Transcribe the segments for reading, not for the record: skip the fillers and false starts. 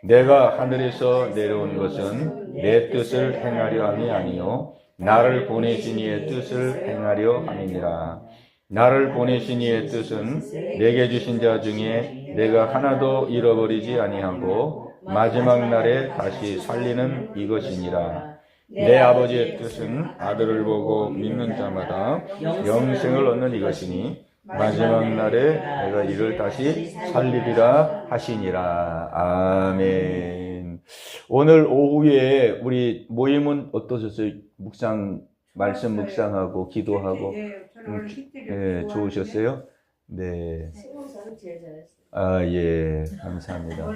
내가 하늘에서 내려온 것은 내 뜻을 행하려 함이 아니요 나를 보내신 이의 뜻을 행하려 함이니라. 나를 보내신 이의 뜻은 내게 주신 자 중에 내가 하나도 잃어버리지 아니하고 마지막 날에 다시 살리는 이것이니라. 내 아버지의 뜻은 아들을 보고 믿는 자마다 영생을 얻는 이것이니 마지막 날에 내가 이를 다시 살리리라 하시니라. 아멘. 오늘 오후에 우리 모임은 어떠셨어요? 말씀 묵상하고 기도하고 좋으셨어요? 네. 승원사는 제일 잘했어요. 아, 예, 감사합니다.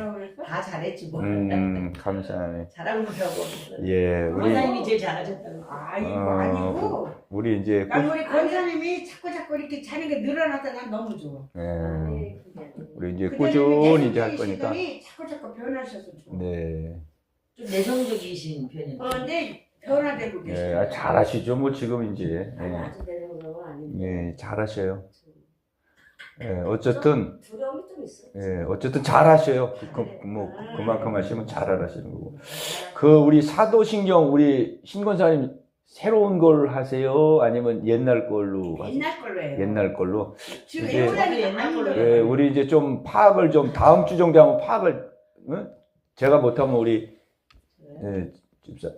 다 잘했지 뭐. 감사하네. 잘하고 뭐라고. 예, 우리 권사님이 제일 잘하셨다고. 아이고 아니고. 우리 이제 난 우리 권사님이 자꾸 이렇게 자는 게 늘어나서 난 너무 좋아. 예, 우리 이제 그전에는 꾸준히 이제 할 거니까. 내성적이시더니 자꾸 변하셔서 좋아. 네. 좀 내성적이신 편이에요. 근데 변화되고 예, 계셔. 잘하시죠, 뭐 지금 이제. 아주 되는 건 아닌데. 예, 잘하셔요. 예, 어쨌든. 두려움이 좀 있어. 예, 어쨌든 잘하셔요. 그만큼 하시면 잘하시는 거고. 우리 사도신경, 우리 신권사님 새로운 걸 하세요? 아니면 옛날 걸로 하세요? 옛날 걸로 해요. 옛날 걸로. 지금 이제- 옛날 걸로 예, 해요. 우리 이제 좀 파악을 좀 다음 주 정도 하면 파악을, 응? 제가 못하면 우리,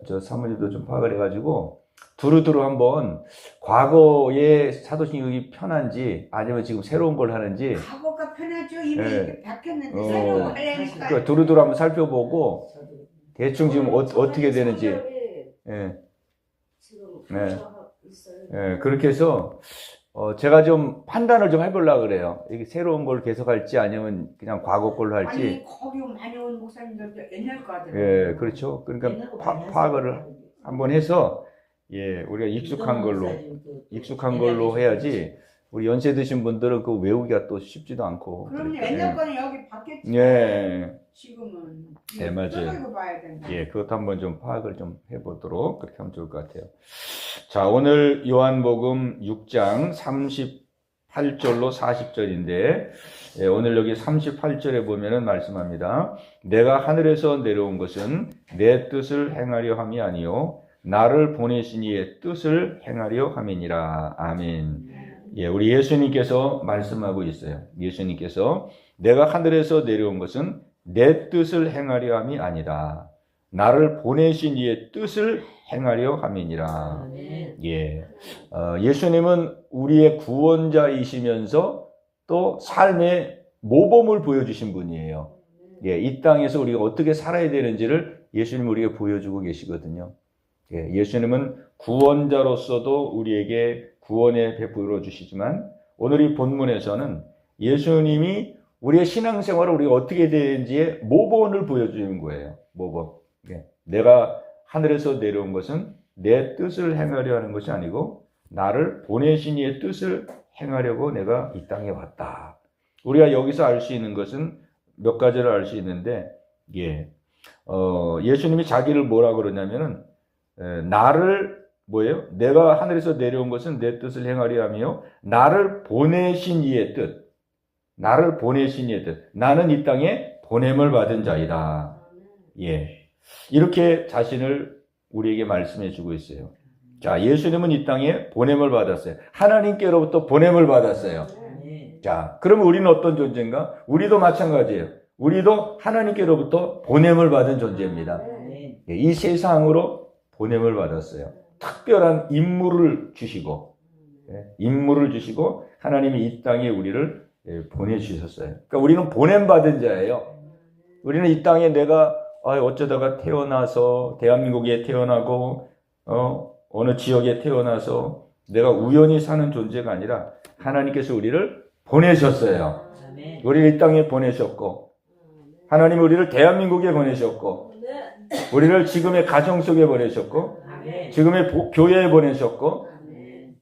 저 사모님도 좀 파악을 해가지고, 두루두루 한번 과거의 사도신경이 편한지 아니면 지금 새로운 걸 하는지, 과거가 편하죠. 이미 예. 이렇게 바뀌었는데 새로운 거 하려니까. 그러니까 두루두루 한번 살펴보고, 대충 지금 어떻게 되는지, 예. 지금 네. 있어요. 예, 그렇게 해서, 제가 좀 판단을 좀 해보려고 그래요. 이게 새로운 걸 계속할지 아니면 그냥 과거 걸로 할지. 아니 거기 많이 온 목사님들도 옛날 거 하더라고요. 예, 그렇죠. 그러니까 파악을 한번 해서, 예, 우리가 익숙한 걸로 해야지, 우리 연세 드신 분들은 그 외우기가 또 쉽지도 않고. 그럼요. 그러니까, 옛날 거는 여기 바뀌었지. 예, 지금은. 네, 맞아요. 떠들고 봐야 된다. 예, 그것도 한번 좀 파악을 좀 해보도록 그렇게 하면 좋을 것 같아요. 자, 오늘 요한복음 6장 38절로 40절인데, 예, 오늘 여기 38절에 보면은 말씀합니다. 내가 하늘에서 내려온 것은 내 뜻을 행하려 함이 아니요 나를 보내신 이의 뜻을 행하려 함이니라. 아멘. 예, 우리 예수님께서 말씀하고 있어요. 예수님께서 내가 하늘에서 내려온 것은 내 뜻을 행하려 함이 아니라 나를 보내신 이의 뜻을 행하려 함이니라. 예, 예수님은 우리의 구원자이시면서 또 삶의 모범을 보여주신 분이에요. 예, 이 땅에서 우리가 어떻게 살아야 되는지를 예수님은 우리에게 보여주고 계시거든요. 예, 예수님은 구원자로서도 우리에게 구원에 베풀어 주시지만 오늘 이 본문에서는 예수님이 우리의 신앙생활을 우리가 어떻게 되는지의 모범을 보여주는 거예요. 모범. 예, 내가 하늘에서 내려온 것은 내 뜻을 행하려 하는 것이 아니고 나를 보내신 이의 뜻을 행하려고 내가 이 땅에 왔다. 우리가 여기서 알 수 있는 것은 몇 가지를 알 수 있는데, 예, 예수님이 자기를 뭐라 그러냐면은 나를 뭐예요? 내가 하늘에서 내려온 것은 내 뜻을 행하려 하며 나를 보내신 이의 뜻. 나를 보내신 이의 뜻. 나는 이 땅에 보냄을 받은 자이다. 예. 이렇게 자신을 우리에게 말씀해 주고 있어요. 자, 예수님은 이 땅에 보냄을 받았어요. 하나님께로부터 보냄을 받았어요. 자, 그러면 우리는 어떤 존재인가? 우리도 마찬가지예요. 우리도 하나님께로부터 보냄을 받은 존재입니다. 예, 이 세상으로 보냄을 받았어요. 특별한 임무를 주시고, 하나님이 이 땅에 우리를 보내주셨어요. 그러니까 우리는 보냄받은 자예요. 우리는 이 땅에 내가 어쩌다가 태어나서 대한민국에 태어나고 어느 지역에 태어나서 내가 우연히 사는 존재가 아니라 하나님께서 우리를 보내셨어요. 우리를 이 땅에 보내셨고 하나님 우리를 대한민국에 보내셨고 우리를 지금의 가정 속에 보내셨고 지금의 교회에 보내셨고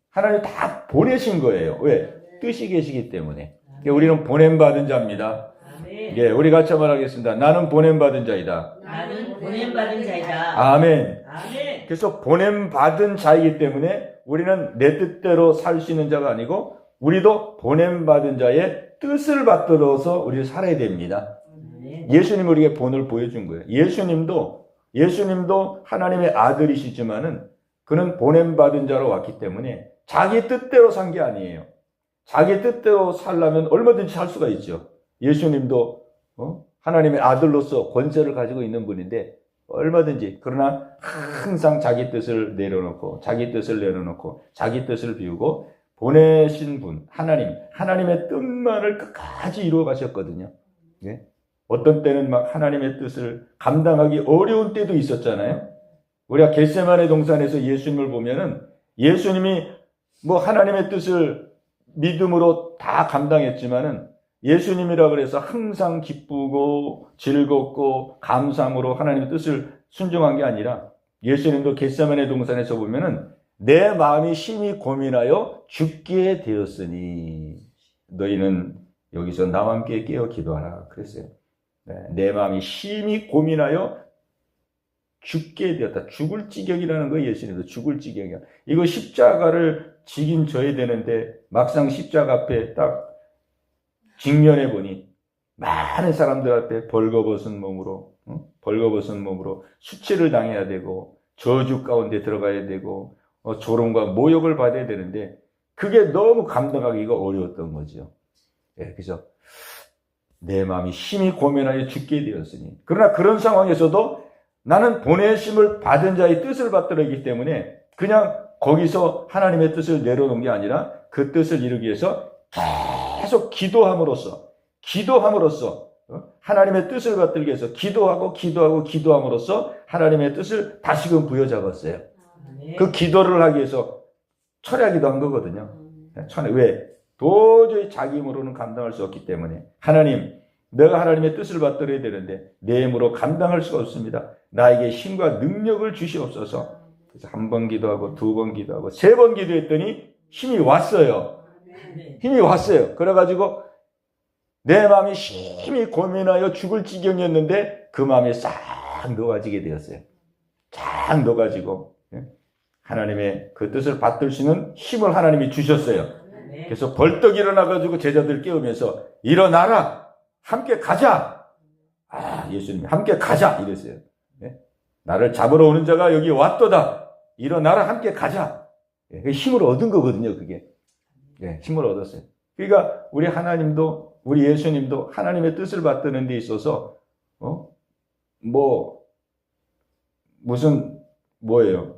하나님 다 보내신 거예요. 왜? 뜻이 계시기 때문에. 우리는 보냄받은 자입니다. 예, 우리 같이 말하겠습니다. 나는 보냄받은 자이다. 나는 보냄받은 자이다. 아멘. 아멘. 그래서 보냄받은 자이기 때문에 우리는 내 뜻대로 살 수 있는 자가 아니고 우리도 보냄받은 자의 뜻을 받들어서 우리를 살아야 됩니다. 예수님 우리에게 본을 보여준 거예요. 예수님도 하나님의 아들이시지만은 그는 보냄받은 자로 왔기 때문에 자기 뜻대로 산 게 아니에요. 자기 뜻대로 살려면 얼마든지 살 수가 있죠. 예수님도 하나님의 아들로서 권세를 가지고 있는 분인데 얼마든지, 그러나 항상 자기 뜻을 내려놓고 자기 뜻을 비우고 보내신 분 하나님의 뜻만을 끝까지 이루어 가셨거든요. 예? 어떤 때는 막 하나님의 뜻을 감당하기 어려운 때도 있었잖아요. 우리가 겟세마네 동산에서 예수님을 보면은 예수님이 뭐 하나님의 뜻을 믿음으로 다 감당했지만은 예수님이라 그래서 항상 기쁘고 즐겁고 감사함으로 하나님의 뜻을 순종한 게 아니라 예수님도 겟세마네 동산에서 보면은 내 마음이 심히 고민하여 죽게 되었으니 너희는 여기서 나와 함께 깨어 기도하라 그랬어요. 내 마음이 심히 고민하여 죽게 되었다. 죽을 지경이라는 거 예수님도 죽을 지경이야. 이거 십자가를 지긴 져야 되는데 막상 십자가 앞에 딱 직면해 보니 많은 사람들 앞에 벌거벗은 몸으로 수치를 당해야 되고 저주 가운데 들어가야 되고 조롱과 모욕을 받아야 되는데 그게 너무 감당하기가 어려웠던 거죠. 그래서 내 마음이 심히 고민하여 죽게 되었으니, 그러나 그런 상황에서도 나는 보내심을 받은 자의 뜻을 받들었기 때문에 그냥 거기서 하나님의 뜻을 내려놓은 게 아니라 그 뜻을 이루기 위해서 계속 기도함으로써 하나님의 뜻을 받들기 위해서 기도함으로써 하나님의 뜻을 다시금 부여잡았어요. 그 기도를 하기 위해서 철야기도 한 거거든요. 왜? 도저히 자기 힘으로는 감당할 수 없기 때문에 하나님, 내가 하나님의 뜻을 받들어야 되는데 내 힘으로 감당할 수가 없습니다. 나에게 힘과 능력을 주시옵소서. 그래서 한 번 기도하고 두 번 기도하고 세 번 기도했더니 힘이 왔어요. 그래가지고 내 마음이 심히 고민하여 죽을 지경이었는데 그 마음이 싹 녹아지게 되었어요. 쫙 녹아지고 하나님의 그 뜻을 받들 수 있는 힘을 하나님이 주셨어요. 그래서 벌떡 일어나가지고 제자들 깨우면서 일어나라, 함께 가자. 예수님이 함께 가자 이랬어요. 나를 잡으러 오는 자가 여기 왔도다. 일어나라, 함께 가자. 힘을 얻은 거거든요. 그게 힘을 얻었어요. 그러니까 우리 하나님도, 우리 예수님도 하나님의 뜻을 받드는 데 있어서 뭐예요?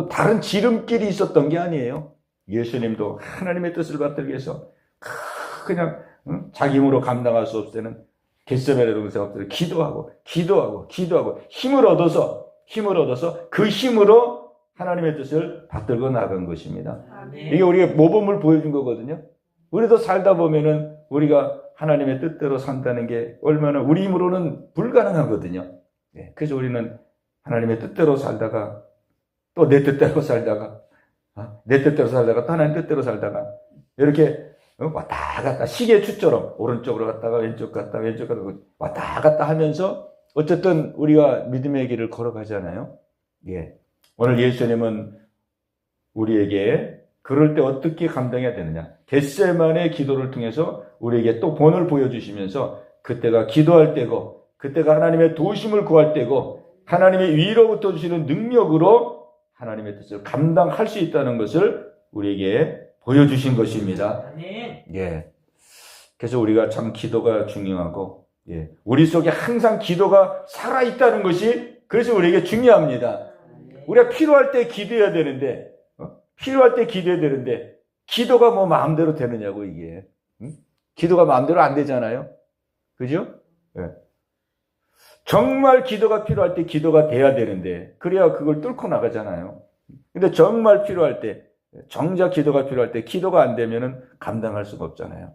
다른 지름길이 있었던 게 아니에요. 예수님도 하나님의 뜻을 받들기 위해서 그냥 자기 힘으로 감당할 수 없을 때는 겟세마네 동산 앞에서 기도하고 힘을 얻어서 그 힘으로 하나님의 뜻을 받들고 나간 것입니다. 이게 우리가 모범을 보여준 거거든요. 우리도 살다 보면은 우리가 하나님의 뜻대로 산다는 게 얼마나 우리 힘으로는 불가능하거든요. 그래서 우리는 하나님의 뜻대로 살다가 또 내 뜻대로 살다가 또 하나님 뜻대로 살다가 이렇게 왔다 갔다 시계추처럼 오른쪽으로 갔다가 왼쪽 갔다 왔다 갔다 하면서 어쨌든 우리가 믿음의 길을 걸어가잖아요. 오늘 예수님은 우리에게 그럴 때 어떻게 감당해야 되느냐, 겟세마네 기도를 통해서 우리에게 또 본을 보여주시면서 그때가 기도할 때고 그때가 하나님의 도우심을 구할 때고 하나님의 위로부터 주시는 능력으로 하나님의 뜻을 감당할 수 있다는 것을 우리에게 보여주신 것입니다. 그래서 우리가 참 기도가 중요하고 우리 속에 항상 기도가 살아있다는 것이 그래서 우리에게 중요합니다. 우리가 필요할 때 기도해야 되는데 기도가 뭐 마음대로 되느냐고. 이게 기도가 마음대로 안 되잖아요. 그죠? 정말 기도가 필요할 때 기도가 돼야 되는데 그래야 그걸 뚫고 나가잖아요. 근데 정말 필요할 때, 정작 기도가 필요할 때 기도가 안 되면은 감당할 수가 없잖아요.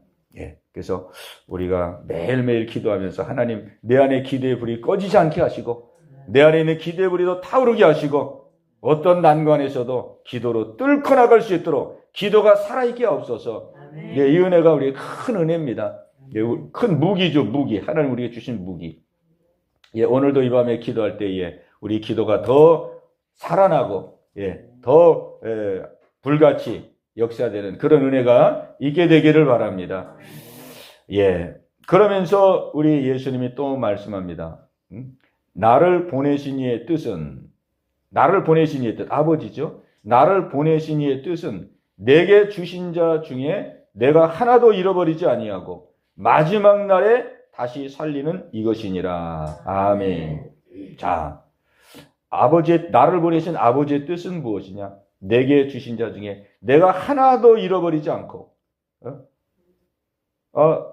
그래서 우리가 매일매일 기도하면서 하나님, 내 안에 기도의 불이 꺼지지 않게 하시고 내 안에 있는 기도의 불이 더 타오르게 하시고 어떤 난관에서도 기도로 뚫고 나갈 수 있도록 기도가 살아있게 하옵소서. 이 은혜가 우리의 큰 은혜입니다. 큰 무기죠, 무기. 하나님 우리에게 주신 무기. 오늘도 이 밤에 기도할 때에 우리 기도가 더 살아나고 더 불같이 역사되는 그런 은혜가 있게 되기를 바랍니다. 그러면서 우리 예수님이 또 말씀합니다. 나를 보내신 이의 뜻은, 나를 보내신 이의 뜻, 아버지죠. 나를 보내신 이의 뜻은 내게 주신 자 중에 내가 하나도 잃어버리지 아니하고 마지막 날에 다시 살리는 이것이니라. 아멘. 자, 나를 보내신 아버지의 뜻은 무엇이냐? 내게 주신 자 중에 내가 하나도 잃어버리지 않고,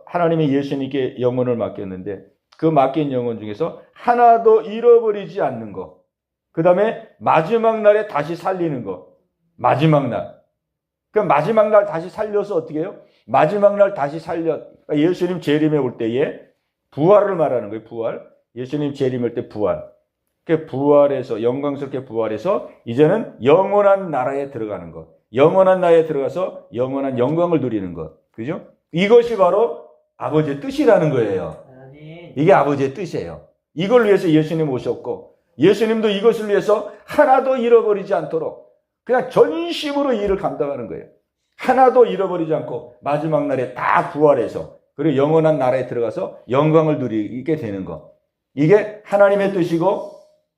하나님이 예수님께 영혼을 맡겼는데 그 맡긴 영혼 중에서 하나도 잃어버리지 않는 것. 그 다음에 마지막 날에 다시 살리는 것. 마지막 날. 그 마지막 날 다시 살려서 어떻게 해요? 마지막 날 다시 예수님 재림에 올 때에 부활을 말하는 거예요. 부활. 예수님 재림에 올 때 부활. 그 부활해서, 영광스럽게 부활해서 이제는 영원한 나라에 들어가는 것. 영원한 나라에 들어가서 영원한 영광을 누리는 것. 그죠? 이것이 바로 아버지의 뜻이라는 거예요. 이게 아버지의 뜻이에요. 이걸 위해서 예수님 오셨고, 예수님도 이것을 위해서 하나도 잃어버리지 않도록 그냥 전심으로 이 일을 감당하는 거예요. 하나도 잃어버리지 않고 마지막 날에 다 부활해서 그리고 영원한 나라에 들어가서 영광을 누리게 되는 것. 이게 하나님의 뜻이고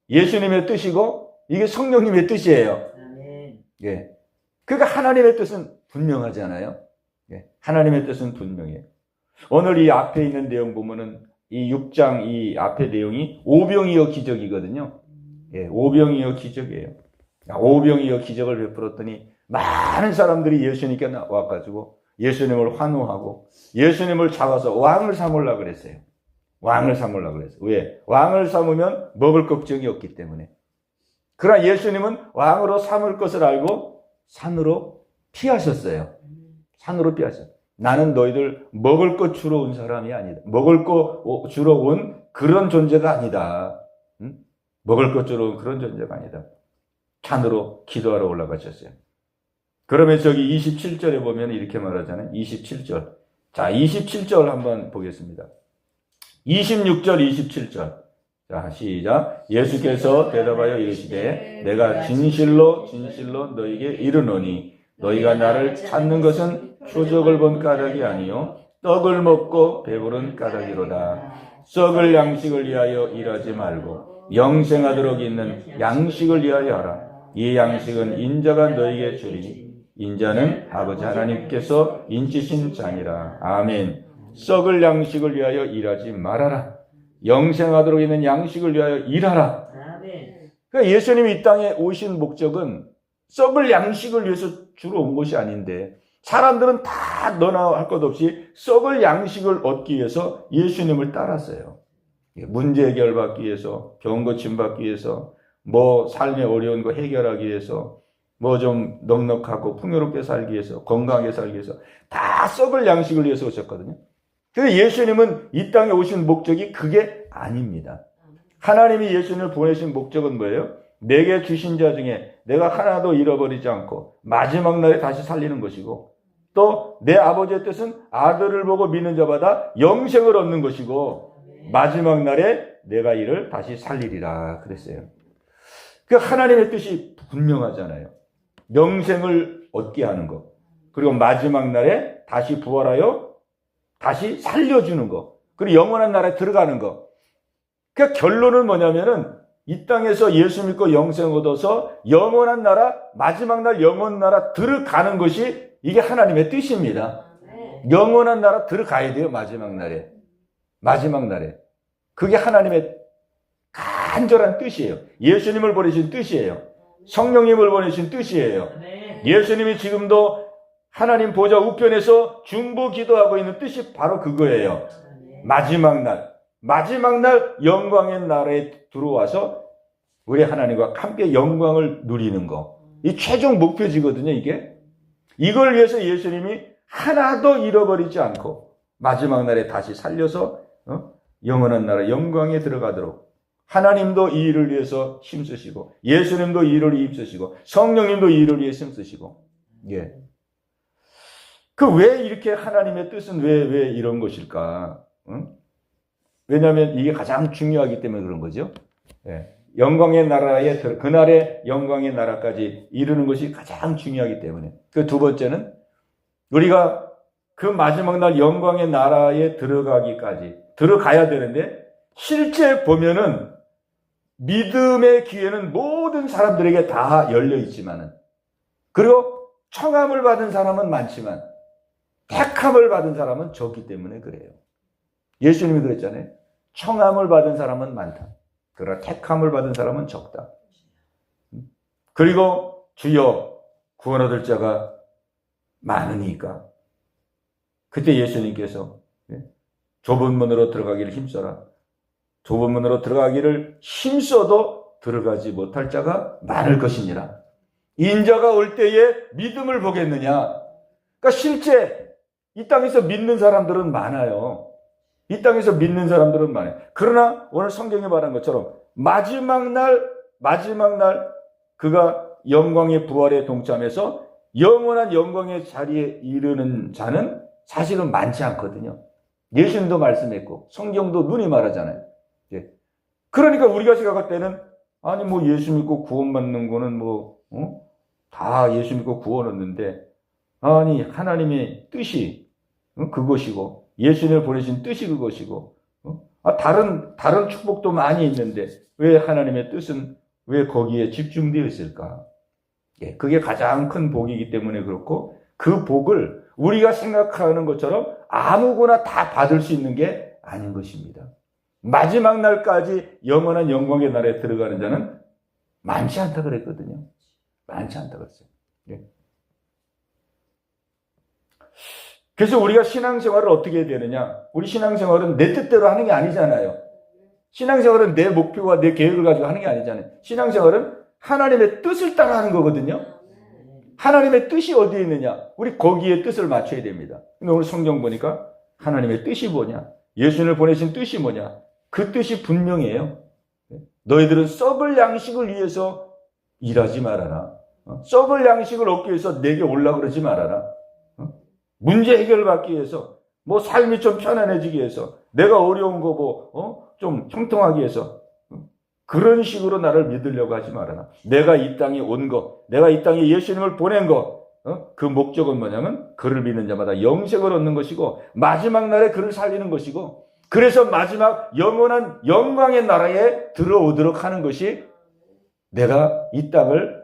예수님의 뜻이고 이게 성령님의 뜻이에요. 예. 그러니까 하나님의 뜻은 분명하잖아요. 예. 하나님의 뜻은 분명해요. 오늘 이 앞에 있는 내용 보면은 이 6장 이 앞에 내용이 오병이어 기적이거든요. 예, 오병이어 기적이에요. 오병이어 기적을 베풀었더니 많은 사람들이 예수님께 와가지고 예수님을 환호하고 예수님을 잡아서 왕을 삼으려고 그랬어요. 왕을 삼으려고 그랬어요. 왜? 왕을 삼으면 먹을 걱정이 없기 때문에. 그러나 예수님은 왕으로 삼을 것을 알고 산으로 피하셨어요. 산으로 피하셨어요. 나는 너희들 먹을 것 주러 온 사람이 아니다. 먹을 것 주러 온 그런 존재가 아니다. 응? 먹을 것 주러 온 그런 존재가 아니다. 산으로 기도하러 올라가셨어요. 그러면 저기 27절에 보면 이렇게 말하잖아요. 27절. 자, 27절 한번 보겠습니다. 26절, 27절. 자, 시작. 예수께서 대답하여 이르시되 내가 진실로 진실로 너희에게 이르노니 너희가 나를 찾는 것은 표적을 본 까닭이 아니요 떡을 먹고 배부른 까닭이로다. 썩을 양식을 위하여 일하지 말고 영생하도록 있는 양식을 위하여 하라. 이 양식은 인자가 너희에게 주리니 인자는 아버지 하나님께서 인치신 자니라. 아멘. 썩을 양식을 위하여 일하지 말아라. 영생하도록 있는 양식을 위하여 일하라. 아멘. 그러니까 예수님이 이 땅에 오신 목적은 썩을 양식을 위해서 주로 온 것이 아닌데 사람들은 다 너나 할 것 없이 썩을 양식을 얻기 위해서 예수님을 따랐어요. 문제 해결받기 위해서, 병 고침 받기 위해서, 뭐 삶의 어려운 거 해결하기 위해서, 뭐 좀 넉넉하고 풍요롭게 살기 위해서, 건강하게 살기 위해서 다 썩을 양식을 위해서 오셨거든요. 근데 예수님은 이 땅에 오신 목적이 그게 아닙니다. 하나님이 예수님을 보내신 목적은 뭐예요? 내게 주신 자 중에 내가 하나도 잃어버리지 않고 마지막 날에 다시 살리는 것이고 또 내 아버지의 뜻은 아들을 보고 믿는 자마다 영생을 얻는 것이고 마지막 날에 내가 이를 다시 살리리라 그랬어요. 그 하나님의 뜻이 분명하잖아요. 영생을 얻게 하는 것. 그리고 마지막 날에 다시 부활하여 다시 살려주는 것. 그리고 영원한 나라에 들어가는 것. 그 결론은 뭐냐면은 이 땅에서 예수 믿고 영생 얻어서 영원한 나라, 마지막 날 영원한 나라 들어가는 것이 이게 하나님의 뜻입니다. 영원한 나라 들어가야 돼요. 마지막 날에. 마지막 날에. 그게 하나님의 간절한 뜻이에요. 예수님을 보내신 뜻이에요. 성령님을 보내신 뜻이에요. 예수님이 지금도 하나님 보좌 우편에서 중보 기도하고 있는 뜻이 바로 그거예요. 마지막 날 영광의 나라에 들어와서 우리 하나님과 함께 영광을 누리는 거. 이 최종 목표지거든요, 이게. 이걸 위해서 예수님이 하나도 잃어버리지 않고 마지막 날에 다시 살려서 영원한 나라 영광에 들어가도록 하나님도 이 일을 위해서 힘쓰시고 예수님도 이 일을 힘쓰시고 성령님도 이 일을 위해 힘쓰시고 예. 그 왜 이렇게 하나님의 뜻은 왜 이런 것일까? 응? 왜냐하면 이게 가장 중요하기 때문에 그런 거죠. 예. 영광의 나라에 그날의 영광의 나라까지 이루는 것이 가장 중요하기 때문에. 그 두 번째는 우리가 그 마지막 날 영광의 나라에 들어가기까지 들어가야 되는데 실제 보면은 믿음의 기회는 모든 사람들에게 다 열려 있지만은 그리고 청함을 받은 사람은 많지만 택함을 받은 사람은 적기 때문에 그래요. 예수님이 그랬잖아요. 청함을 받은 사람은 많다. 그러나 택함을 받은 사람은 적다. 그리고 주여 구원 얻을 자가 많으니까 그때 예수님께서 좁은 문으로 들어가기를 힘써라. 좁은 문으로 들어가기를 힘써도 들어가지 못할 자가 많을 것이니라. 인자가 올 때에 믿음을 보겠느냐. 그러니까 실제 이 땅에서 믿는 사람들은 많아요. 이 땅에서 믿는 사람들은 많아요. 그러나 오늘 성경에 말한 것처럼 마지막 날 그가 영광의 부활에 동참해서 영원한 영광의 자리에 이르는 자는 사실은 많지 않거든요. 예수님도 말씀했고 성경도 눈이 말하잖아요. 그러니까 우리가 생각할 때는 아니 뭐 예수 믿고 구원받는 거는 다 예수 믿고 구원 얻는데 아니 하나님의 뜻이 그것이고 예수님을 보내신 뜻이 그것이고 다른 축복도 많이 있는데 왜 하나님의 뜻은 왜 거기에 집중되어 있을까? 그게 가장 큰 복이기 때문에 그렇고 그 복을 우리가 생각하는 것처럼 아무거나 다 받을 수 있는 게 아닌 것입니다. 마지막 날까지 영원한 영광의 나라에 들어가는 자는 많지 않다 그랬거든요. 많지 않다 그랬어요. 그래서 우리가 신앙생활을 어떻게 해야 되느냐? 우리 신앙생활은 내 뜻대로 하는 게 아니잖아요. 신앙생활은 내 목표와 내 계획을 가지고 하는 게 아니잖아요. 신앙생활은 하나님의 뜻을 따라 하는 거거든요. 하나님의 뜻이 어디에 있느냐? 우리 거기에 뜻을 맞춰야 됩니다. 근데 오늘 성경 보니까 하나님의 뜻이 뭐냐? 예수님을 보내신 뜻이 뭐냐? 그 뜻이 분명해요. 너희들은 썩을 양식을 위해서 일하지 말아라. 썩을 양식을 얻기 위해서 내게 올라 그러지 말아라. 문제 해결을 받기 위해서 뭐 삶이 좀 편안해지기 위해서 내가 어려운 거 좀 형통하기 위해서 그런 식으로 나를 믿으려고 하지 말아라. 내가 이 땅에 온 거, 내가 이 땅에 예수님을 보낸 거, 그 목적은 뭐냐면 그를 믿는 자마다 영생을 얻는 것이고 마지막 날에 그를 살리는 것이고 그래서 마지막 영원한 영광의 나라에 들어오도록 하는 것이 내가 이 땅을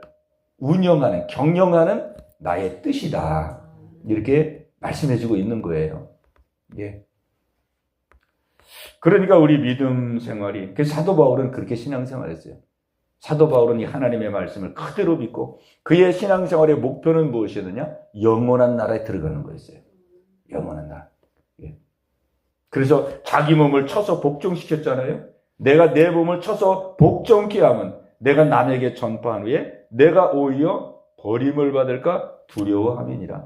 운영하는, 경영하는 나의 뜻이다. 이렇게 말씀해주고 있는 거예요. 그러니까 우리 믿음 생활이, 그래서 사도 바울은 그렇게 신앙생활했어요. 사도 바울은 이 하나님의 말씀을 그대로 믿고 그의 신앙생활의 목표는 무엇이었느냐? 영원한 나라에 들어가는 거였어요. 영원한 나라. 그래서 자기 몸을 쳐서 복종시켰잖아요. 내가 내 몸을 쳐서 복종케 하면 내가 남에게 전파한 후에 내가 오히려 버림을 받을까 두려워함이니라.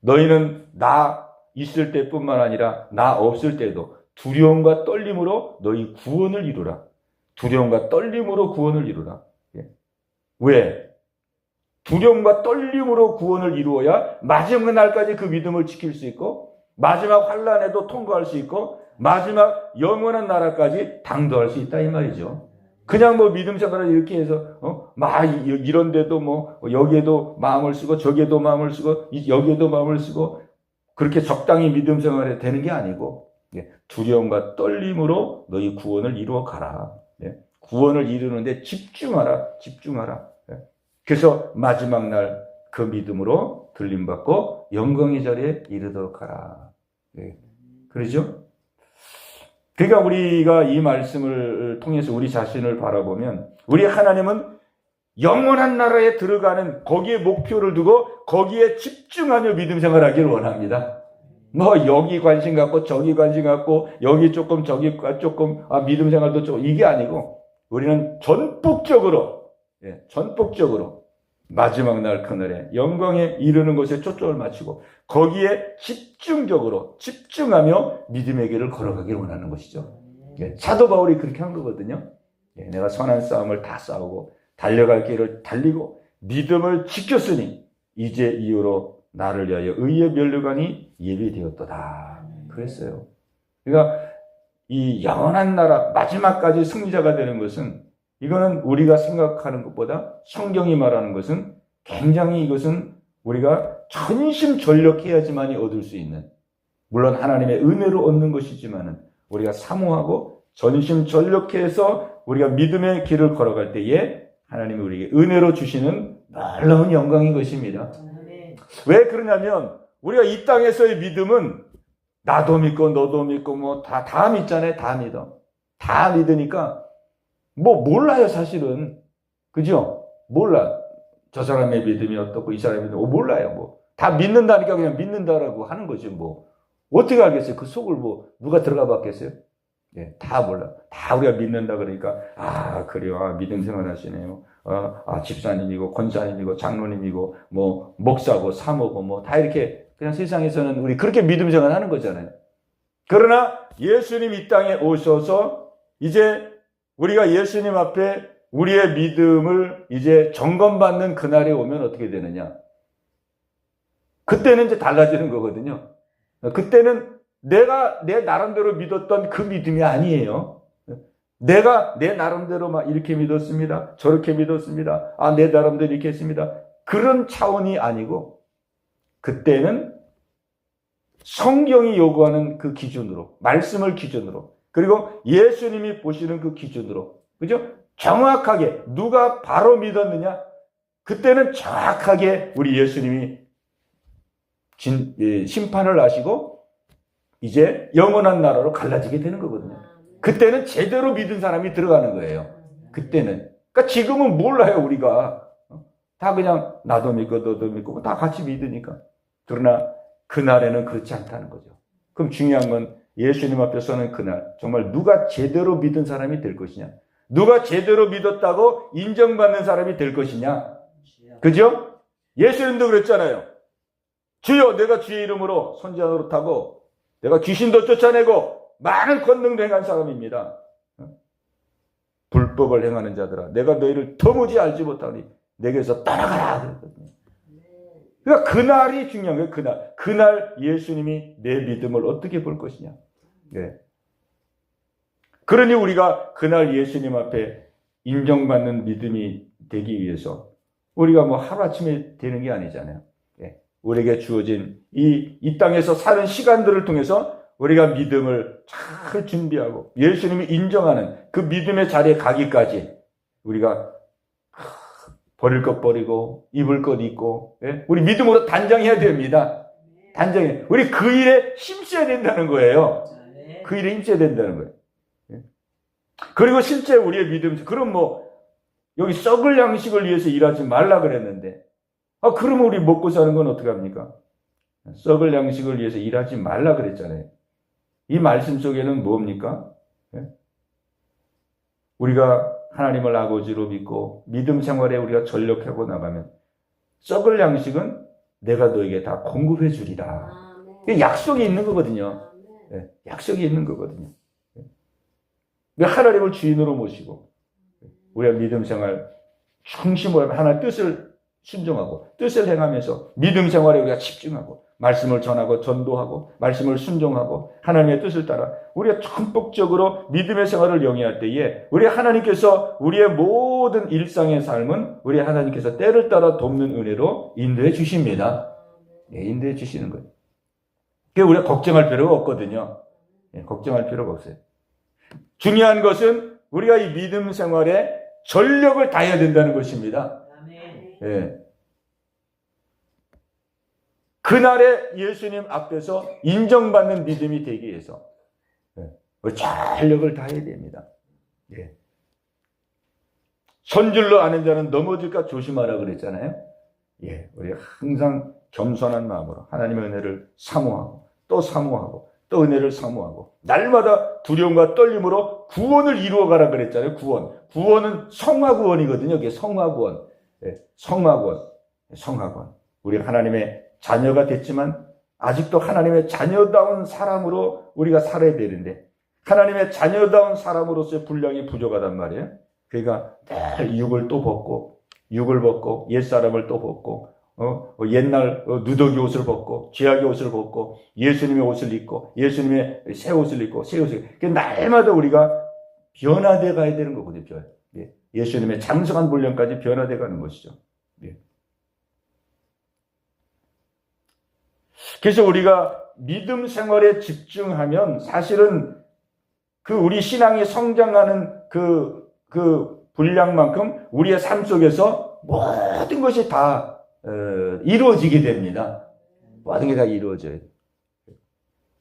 너희는 나 있을 때뿐만 아니라 나 없을 때도 두려움과 떨림으로 너희 구원을 이루라. 두려움과 떨림으로 구원을 이루라. 왜? 두려움과 떨림으로 구원을 이루어야 마지막 날까지 그 믿음을 지킬 수 있고 마지막 환난에도 통과할 수 있고 마지막 영원한 나라까지 당도할 수 있다 이 말이죠. 그냥 뭐 믿음 생활을 이렇게 해서 막 이런 데도 뭐 여기에도 마음을 쓰고 저기에도 마음을 쓰고 여기에도 마음을 쓰고 그렇게 적당히 믿음 생활에 되는 게 아니고 두려움과 떨림으로 너희 구원을 이루어 가라. 구원을 이루는데 집중하라. 그래서 마지막 날 그 믿음으로 들림받고 영광의 자리에 이르도록 하라. 그러죠? 그러니까 우리가 이 말씀을 통해서 우리 자신을 바라보면 우리 하나님은 영원한 나라에 들어가는 거기에 목표를 두고 거기에 집중하며 믿음 생활하기를 원합니다. 뭐 여기 관심 갖고 저기 관심 갖고 여기 조금 저기 조금 믿음 생활도 조금 이게 아니고 우리는 전폭적으로 마지막 날 그날에 영광에 이르는 것에 초점을 맞추고 거기에 집중하며 믿음의 길을 걸어가기를 원하는 것이죠. 사도 바울이 그렇게 한 거거든요. 내가 선한 싸움을 다 싸우고 달려갈 길을 달리고 믿음을 지켰으니 이제 이후로 나를 위하여 의의 면류관이 예비되었도다. 그랬어요. 그러니까 이 영원한 나라 마지막까지 승리자가 되는 것은 이거는 우리가 생각하는 것보다 성경이 말하는 것은 굉장히 이것은 우리가 전심전력해야지만이 얻을 수 있는, 물론 하나님의 은혜로 얻는 것이지만은 우리가 사모하고 전심전력해서 우리가 믿음의 길을 걸어갈 때에 하나님이 우리에게 은혜로 주시는 놀라운 영광인 것입니다. 아멘. 왜 그러냐면 우리가 이 땅에서의 믿음은 나도 믿고 너도 믿고 뭐 다 믿잖아요. 다 믿어. 다 믿으니까 뭐 몰라요, 사실은. 그죠? 몰라. 저 사람의 믿음이 어떻고 이 사람의 믿음이 몰라요. 뭐 다 믿는다니까 그냥 믿는다라고 하는 거죠. 뭐 어떻게 알겠어요? 그 속을 뭐 누가 들어가 봤겠어요? 예, 다 몰라. 다 우리가 믿는다 그러니까 그래요. 믿음 생활하시네요. 집사님이고 권사님이고 장로님이고 뭐 목사고 사모고 뭐 다 이렇게 그냥 세상에서는 우리 그렇게 믿음 생활하는 거잖아요. 그러나 예수님 이 땅에 오셔서 이제 우리가 예수님 앞에 우리의 믿음을 이제 점검받는 그날이 오면 어떻게 되느냐? 그때는 이제 달라지는 거거든요. 그때는 내가 내 나름대로 믿었던 그 믿음이 아니에요. 내가 내 나름대로 막 이렇게 믿었습니다. 저렇게 믿었습니다. 내 나름대로 이렇게 했습니다. 그런 차원이 아니고 그때는 성경이 요구하는 그 기준으로, 말씀을 기준으로, 그리고 예수님이 보시는 그 기준으로, 그죠? 정확하게 누가 바로 믿었느냐? 그때는 정확하게 우리 예수님이 심판을 하시고 이제 영원한 나라로 갈라지게 되는 거거든요. 그때는 제대로 믿은 사람이 들어가는 거예요. 그때는. 그러니까 지금은 몰라요, 우리가. 다 그냥 나도 믿고 너도 믿고 다 같이 믿으니까. 그러나 그날에는 그렇지 않다는 거죠. 그럼 중요한 건 예수님 앞에 서는 그날 정말 누가 제대로 믿은 사람이 될 것이냐, 누가 제대로 믿었다고 인정받는 사람이 될 것이냐. 그죠? 예수님도 그랬잖아요. 주여, 내가 주의 이름으로 선지자 노릇하고 내가 귀신도 쫓아내고 많은 권능도 행한 사람입니다. 불법을 행하는 자들아, 내가 너희를 도무지 알지 못하니 내게서 떠나가라 그랬거든요. 그러니까 그날이 중요한 거예요. 그날 예수님이 내 믿음을 어떻게 볼 것이냐. 네. 그러니 우리가 그날 예수님 앞에 인정받는 믿음이 되기 위해서 우리가 뭐 하루아침에 되는 게 아니잖아요. 네. 우리에게 주어진 이 땅에서 사는 시간들을 통해서 우리가 믿음을 잘 준비하고 예수님이 인정하는 그 믿음의 자리에 가기까지 우리가 버릴 것 버리고 입을 것 입고, 예? 우리 믿음으로 단장해야 됩니다. 단장해. 우리 그 일에 힘써야 된다는 거예요. 그 일에 힘써야 된다는 거예요. 예? 그리고 실제 우리의 믿음, 그럼 뭐 여기 썩을 양식을 위해서 일하지 말라 그랬는데, 그러면 우리 먹고 사는 건 어떻게 합니까? 썩을 양식을 위해서 일하지 말라 그랬잖아요. 이 말씀 속에는 뭡니까? 예? 우리가 하나님을 아버지로 믿고 믿음 생활에 우리가 전력하고 나가면 썩을 양식은 내가 너에게 다 공급해 주리라. 약속이 있는 거거든요. 네, 약속이 있는 거거든요. 하나님을 주인으로 모시고 우리가 믿음 생활 중심으로 하나님의 뜻을 순종하고 뜻을 행하면서 믿음 생활에 우리가 집중하고 말씀을 전하고 전도하고 말씀을 순종하고 하나님의 뜻을 따라 우리가 전폭적으로 믿음의 생활을 영위할 때에 우리 하나님께서 우리의 모든 일상의 삶은 우리 하나님께서 때를 따라 돕는 은혜로 인도해 주십니다. 네, 인도해 주시는 거예요. 그러니까 우리가 걱정할 필요가 없거든요. 네, 걱정할 필요가 없어요. 중요한 것은 우리가 이 믿음 생활에 전력을 다해야 된다는 것입니다. 네. 그날에 예수님 앞에서 인정받는 믿음이 되기 위해서 전력을 다해야 됩니다. 예. 손줄로 아는 자는 넘어질까 조심하라 그랬잖아요. 예, 우리 항상 겸손한 마음으로 하나님의 은혜를 사모하고 또 사모하고 또 은혜를 사모하고 날마다 두려움과 떨림으로 구원을 이루어가라 그랬잖아요. 구원은 성화구원이거든요. 이게 성화구원. 예, 성화구원. 우리 하나님의 자녀가 됐지만 아직도 하나님의 자녀다운 사람으로 우리가 살아야 되는데 하나님의 자녀다운 사람으로서의 분량이 부족하단 말이에요. 그러니까 늘 육을 벗고 옛사람을 또 벗고 옛날 누더기 옷을 벗고 죄악의 옷을 벗고 예수님의 옷을 입고 예수님의 새 옷을 입고 새 옷을 날마다 우리가 변화돼 가야 되는 거거든요. 예수님의 장성한 분량까지 변화돼 가는 것이죠. 그래서 우리가 믿음 생활에 집중하면 사실은 그 우리 신앙이 성장하는 그 분량만큼 우리의 삶 속에서 모든 것이 다 이루어지게 됩니다. 모든 게 다 이루어져요.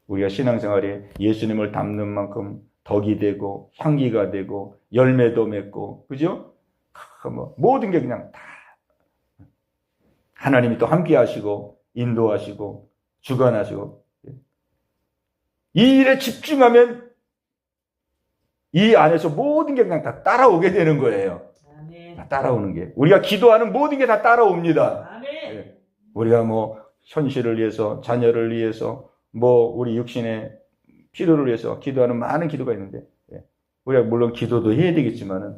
우리가 신앙생활에 예수님을 닮는 만큼 덕이 되고 향기가 되고 열매도 맺고, 그죠? 모든 게 그냥 다 하나님이 또 함께 하시고 인도하시고 주관하시고, 이 일에 집중하면 이 안에서 모든 게 그냥 다 따라오게 되는 거예요. 아멘. 다 따라오는 게. 우리가 기도하는 모든 게 다 따라옵니다. 아멘. 우리가 뭐 현실을 위해서, 자녀를 위해서, 뭐 우리 육신의 필요를 위해서 기도하는 많은 기도가 있는데, 우리가 물론 기도도 해야 되겠지만은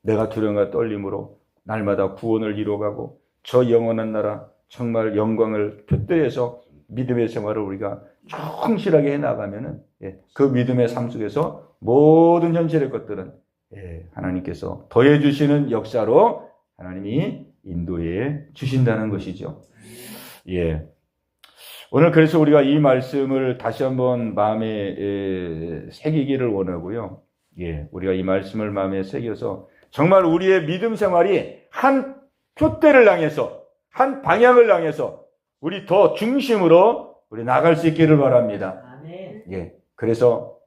내가 두려움과 떨림으로 날마다 구원을 이루어가고 저 영원한 나라 정말 영광을 표대해서 믿음의 생활을 우리가 충실하게 해나가면은, 그 믿음의 삶 속에서 모든 현실의 것들은 하나님께서 더해 주시는 역사로 하나님이 인도해 주신다는 것이죠. 오늘 그래서 우리가 이 말씀을 다시 한번 마음에 새기기를 원하고요. 우리가 이 말씀을 마음에 새겨서 정말 우리의 믿음 생활이 한 표대를 향해서, 한 방향을 향해서 우리 더 중심으로 우리 나갈 수 있기를 바랍니다. 아멘. 그래서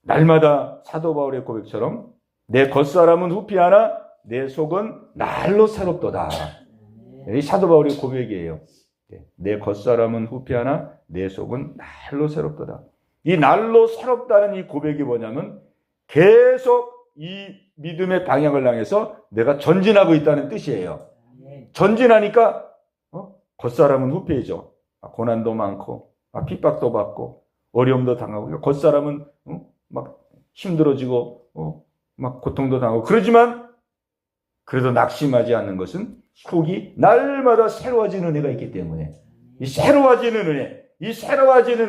날마다 사도 바울의 고백처럼 내 겉사람은 후피하나 내 속은 날로 새롭도다. 이 사도 바울의 고백이에요. 내 겉사람은 후피하나 내 속은 날로 새롭도다. 이 날로 새롭다는 이 고백이 뭐냐면 계속 이 믿음의 방향을 향해서 내가 전진하고 있다는 뜻이에요. 전진하니까 겉사람은 후피해져. 고난도 많고 핍박도 받고 어려움도 당하고, 겉사람은 막 힘들어지고 막 고통도 당하고, 그러지만 그래도 낙심하지 않는 것은 속이 날마다 새로워지는 은혜가 있기 때문에, 이 새로워지는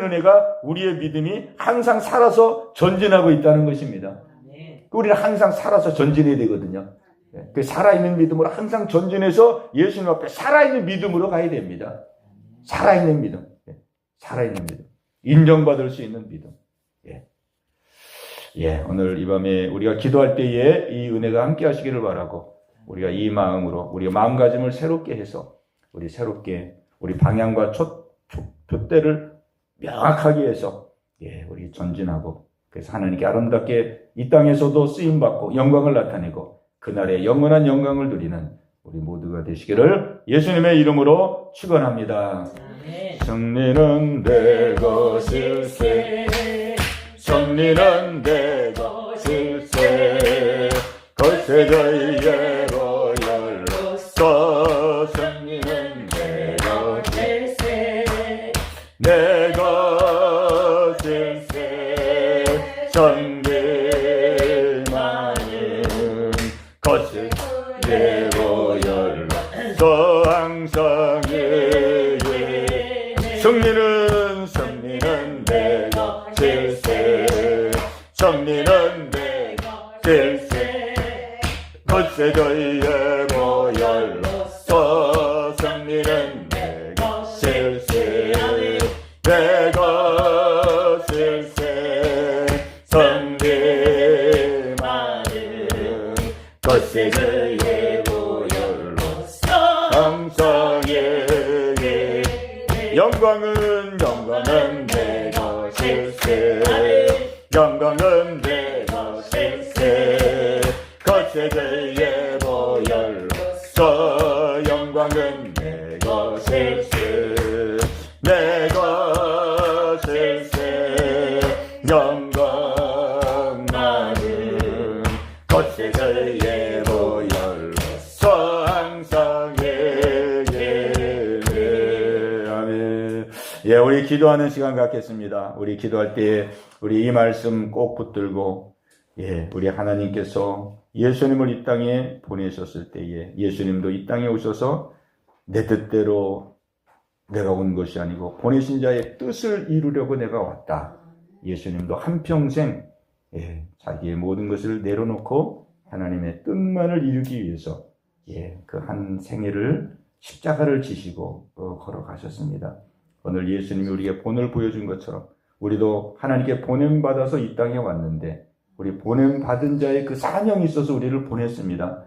은혜가 우리의 믿음이 항상 살아서 전진하고 있다는 것입니다. 우리는 항상 살아서 전진해야 되거든요. 그 살아있는 믿음으로 항상 전진해서 예수님 앞에 살아있는 믿음으로 가야 됩니다. 살아있는 믿음. 살아있는 믿음. 인정받을 수 있는 믿음. 오늘 이 밤에 우리가 기도할 때에 이 은혜가 함께 하시기를 바라고, 우리가 이 마음으로, 우리가 마음가짐을 새롭게 해서, 우리 방향과 표대를 명확하게 해서, 우리 전진하고, 그래서 하나님께 아름답게 이 땅에서도 쓰임받고 영광을 나타내고 그날의 영원한 영광을 누리는 우리 모두가 되시기를 예수님의 이름으로 축원합니다. 승리는 내 것일세, 승리는 내 것일세, 거세저의 보혈로서 승리는 내 것일세, 내 것일세, 전쟁하는 것을 내 보혈로서 항상 승리는 내 것일세, 승리는 내 것일세, 거세저의 보혈로서 승리는 내 것일세, 내 것일세, 성대많은 거세저의 보혈로서 항상 영광은 내 것일세, 영광은 내 것일세, 거세저의 보혈로서 영광은 내 것일세, 내 것일세, 영광 많은 거세저의 보혈로서 항상 아멘. 우리 기도하는 시간 갖겠습니다. 우리 기도할 때 우리 이 말씀 꼭 붙들고, 우리 하나님께서 예수님을 이 땅에 보내셨을 때에 예수님도 이 땅에 오셔서 내 뜻대로 내가 온 것이 아니고 보내신 자의 뜻을 이루려고 내가 왔다. 예수님도 한평생 자기의 모든 것을 내려놓고 하나님의 뜻만을 이루기 위해서 그 한 생애를 십자가를 지시고 걸어가셨습니다. 오늘 예수님이 우리에게 본을 보여준 것처럼 우리도 하나님께 보냄받아서 이 땅에 왔는데 우리 보냄받은 자의 그 사명이 있어서 우리를 보냈습니다.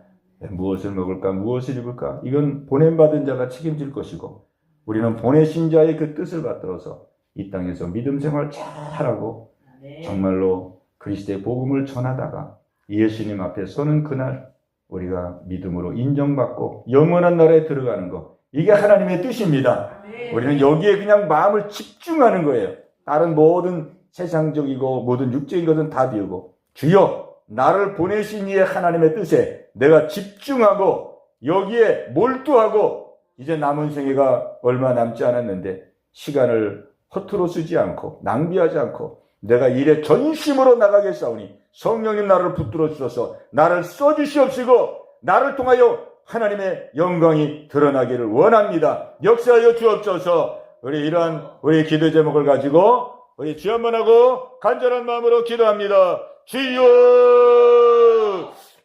무엇을 먹을까, 무엇을 입을까, 이건 보냄받은 자가 책임질 것이고 우리는 보내신 자의 그 뜻을 받들어서 이 땅에서 믿음 생활 잘하고 정말로 그리스도의 복음을 전하다가 예수님 앞에 서는 그날 우리가 믿음으로 인정받고 영원한 나라에 들어가는 것, 이게 하나님의 뜻입니다. 우리는 여기에 그냥 마음을 집중하는 거예요. 다른 모든 세상적이고 모든 육적인 것은 다 비우고 주여 나를 보내신 이의 하나님의 뜻에 내가 집중하고 여기에 몰두하고 이제 남은 생애가 얼마 남지 않았는데 시간을 허투루 쓰지 않고 낭비하지 않고 내가 일에 전심으로 나가겠사오니 성령님 나를 붙들어 주셔서 나를 써주시옵시고 나를 통하여 하나님의 영광이 드러나기를 원합니다. 역사하여 주옵소서. 우리 이러한 우리 기도 제목을 가지고 우리 주 한번 하고 간절한 마음으로 기도합니다. 주여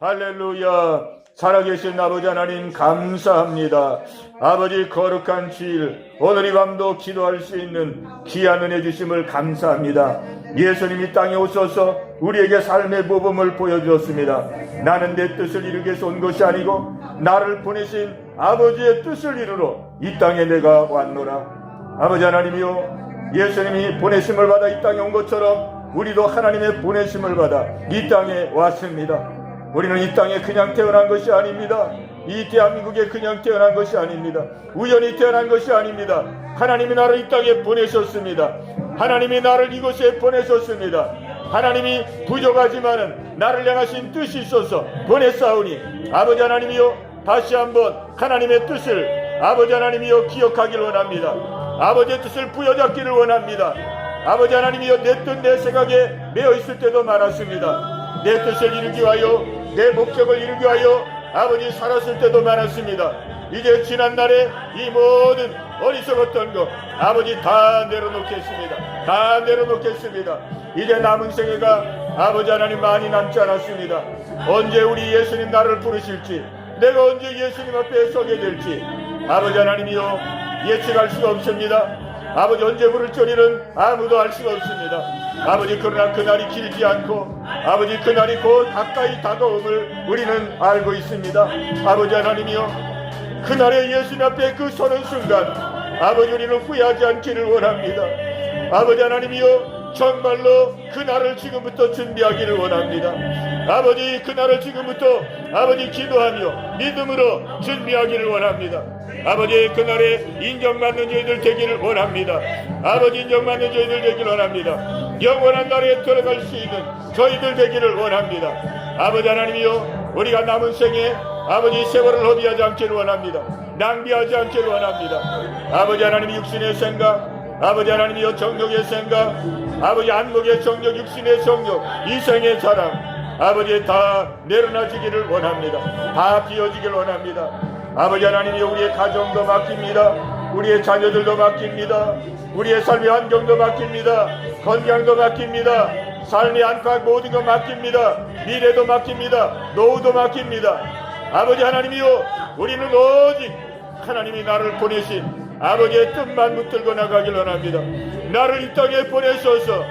할렐루야. 살아계신 아버지 하나님 감사합니다. 아버지 거룩한 주일 오늘 이 밤도 기도할 수 있는 귀한 은혜 주심을 감사합니다. 예수님이 땅에 오셔서 우리에게 삶의 모범을 보여주었습니다. 나는 내 뜻을 이루기 위해서 온 것이 아니고 나를 보내신 아버지의 뜻을 이루러 이 땅에 내가 왔노라. 아버지 하나님이요, 예수님이 보내심을 받아 이 땅에 온 것처럼 우리도 하나님의 보내심을 받아 이 땅에 왔습니다. 우리는 이 땅에 그냥 태어난 것이 아닙니다. 이 대한민국에 그냥 태어난 것이 아닙니다. 우연히 태어난 것이 아닙니다. 하나님이 나를 이 땅에 보내셨습니다. 하나님이 나를 이곳에 보내셨습니다. 하나님이 부족하지만은 나를 향하신 뜻이 있어서 보냈사오니 아버지 하나님이요, 다시 한번 하나님의 뜻을 아버지 하나님이요 기억하기를 원합니다. 아버지의 뜻을 부여잡기를 원합니다. 아버지 하나님이요, 내 뜻 내 생각에 매여 있을 때도 많았습니다. 내 뜻을 이루기 위하여 내 목적을 이루기 위하여 아버지 살았을 때도 많았습니다. 이제 지난날에 이 모든 어리석었던 것 아버지 다 내려놓겠습니다. 다 내려놓겠습니다. 이제 남은 생애가 아버지 하나님 많이 남지 않았습니다. 언제 우리 예수님 나를 부르실지, 내가 언제 예수님 앞에 서게 될지 아버지 하나님이요 예측할 수가 없습니다. 아버지 언제 부를 줄이는 아무도 알 수가 없습니다. 아버지 그러나 그날이 길지 않고 아버지 그날이 곧 가까이 다가옴을 우리는 알고 있습니다. 아버지 하나님이요, 그날에 예수님 앞에 그 서는 순간 아버지 우리는 후회하지 않기를 원합니다. 아버지 하나님이요, 정말로 그날을 지금부터 준비하기를 원합니다. 아버지 그날을 지금부터 아버지 기도하며 믿음으로 준비하기를 원합니다. 아버지 그날에 인정받는 저희들 되기를 원합니다. 아버지 인정받는 저희들 되기를 원합니다. 영원한 나라에 들어갈 수 있는 저희들 되기를 원합니다. 아버지 하나님이요, 우리가 남은 생에 아버지 세월을 허비하지 않기를 원합니다. 낭비하지 않기를 원합니다. 아버지 하나님 육신의 생각, 아버지 하나님이여 정욕의 생각, 아버지 안목의 정욕, 육신의 정욕, 이생의 자랑 아버지 다 내려놔지기를 원합니다. 다 비워지기를 원합니다. 아버지 하나님이여, 우리의 가정도 맡깁니다. 우리의 자녀들도 맡깁니다. 우리의 삶의 환경도 맡깁니다. 건강도 맡깁니다. 삶의 안팎 모든 것 맡깁니다. 미래도 맡깁니다. 노후도 맡깁니다. 아버지 하나님이여, 우리는 오직 하나님이 나를 보내신 아버지의 뜻만 붙들고 나가길 원합니다. 나를 이 땅에 보내셔서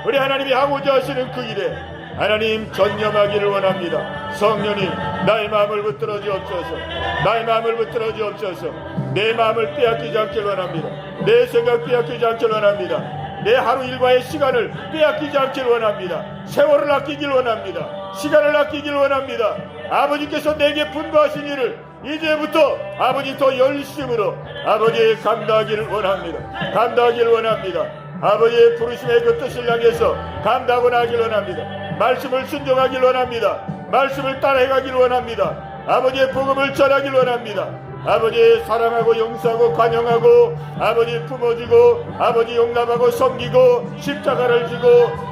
우리 하나님이 하고자 하시는 그 일에 하나님 전념하기를 원합니다. 성령님 나의 마음을 붙들어 주옵소서. 나의 마음을 붙들어 주옵소서. 내 마음을 빼앗기지 않길 원합니다. 내 생각 빼앗기지 않길 원합니다. 내 하루 일과의 시간을 빼앗기지 않길 원합니다. 세월을 아끼길 원합니다. 시간을 아끼길 원합니다. 아버지께서 내게 분부하신 일을 이제부터 아버지 더 열심으로 아버지 감당하기를 원합니다. 감당하기를 원합니다. 아버지의 부르심의 그 뜻을 향해서 감당하고 나가기를 원합니다. 말씀을 순종하기를 원합니다. 말씀을 따라가기를 원합니다. 아버지의 복음을 전하기를 원합니다. 아버지 사랑하고 용서하고 관용하고 아버지 품어주고 아버지 용납하고 섬기고 십자가를 지고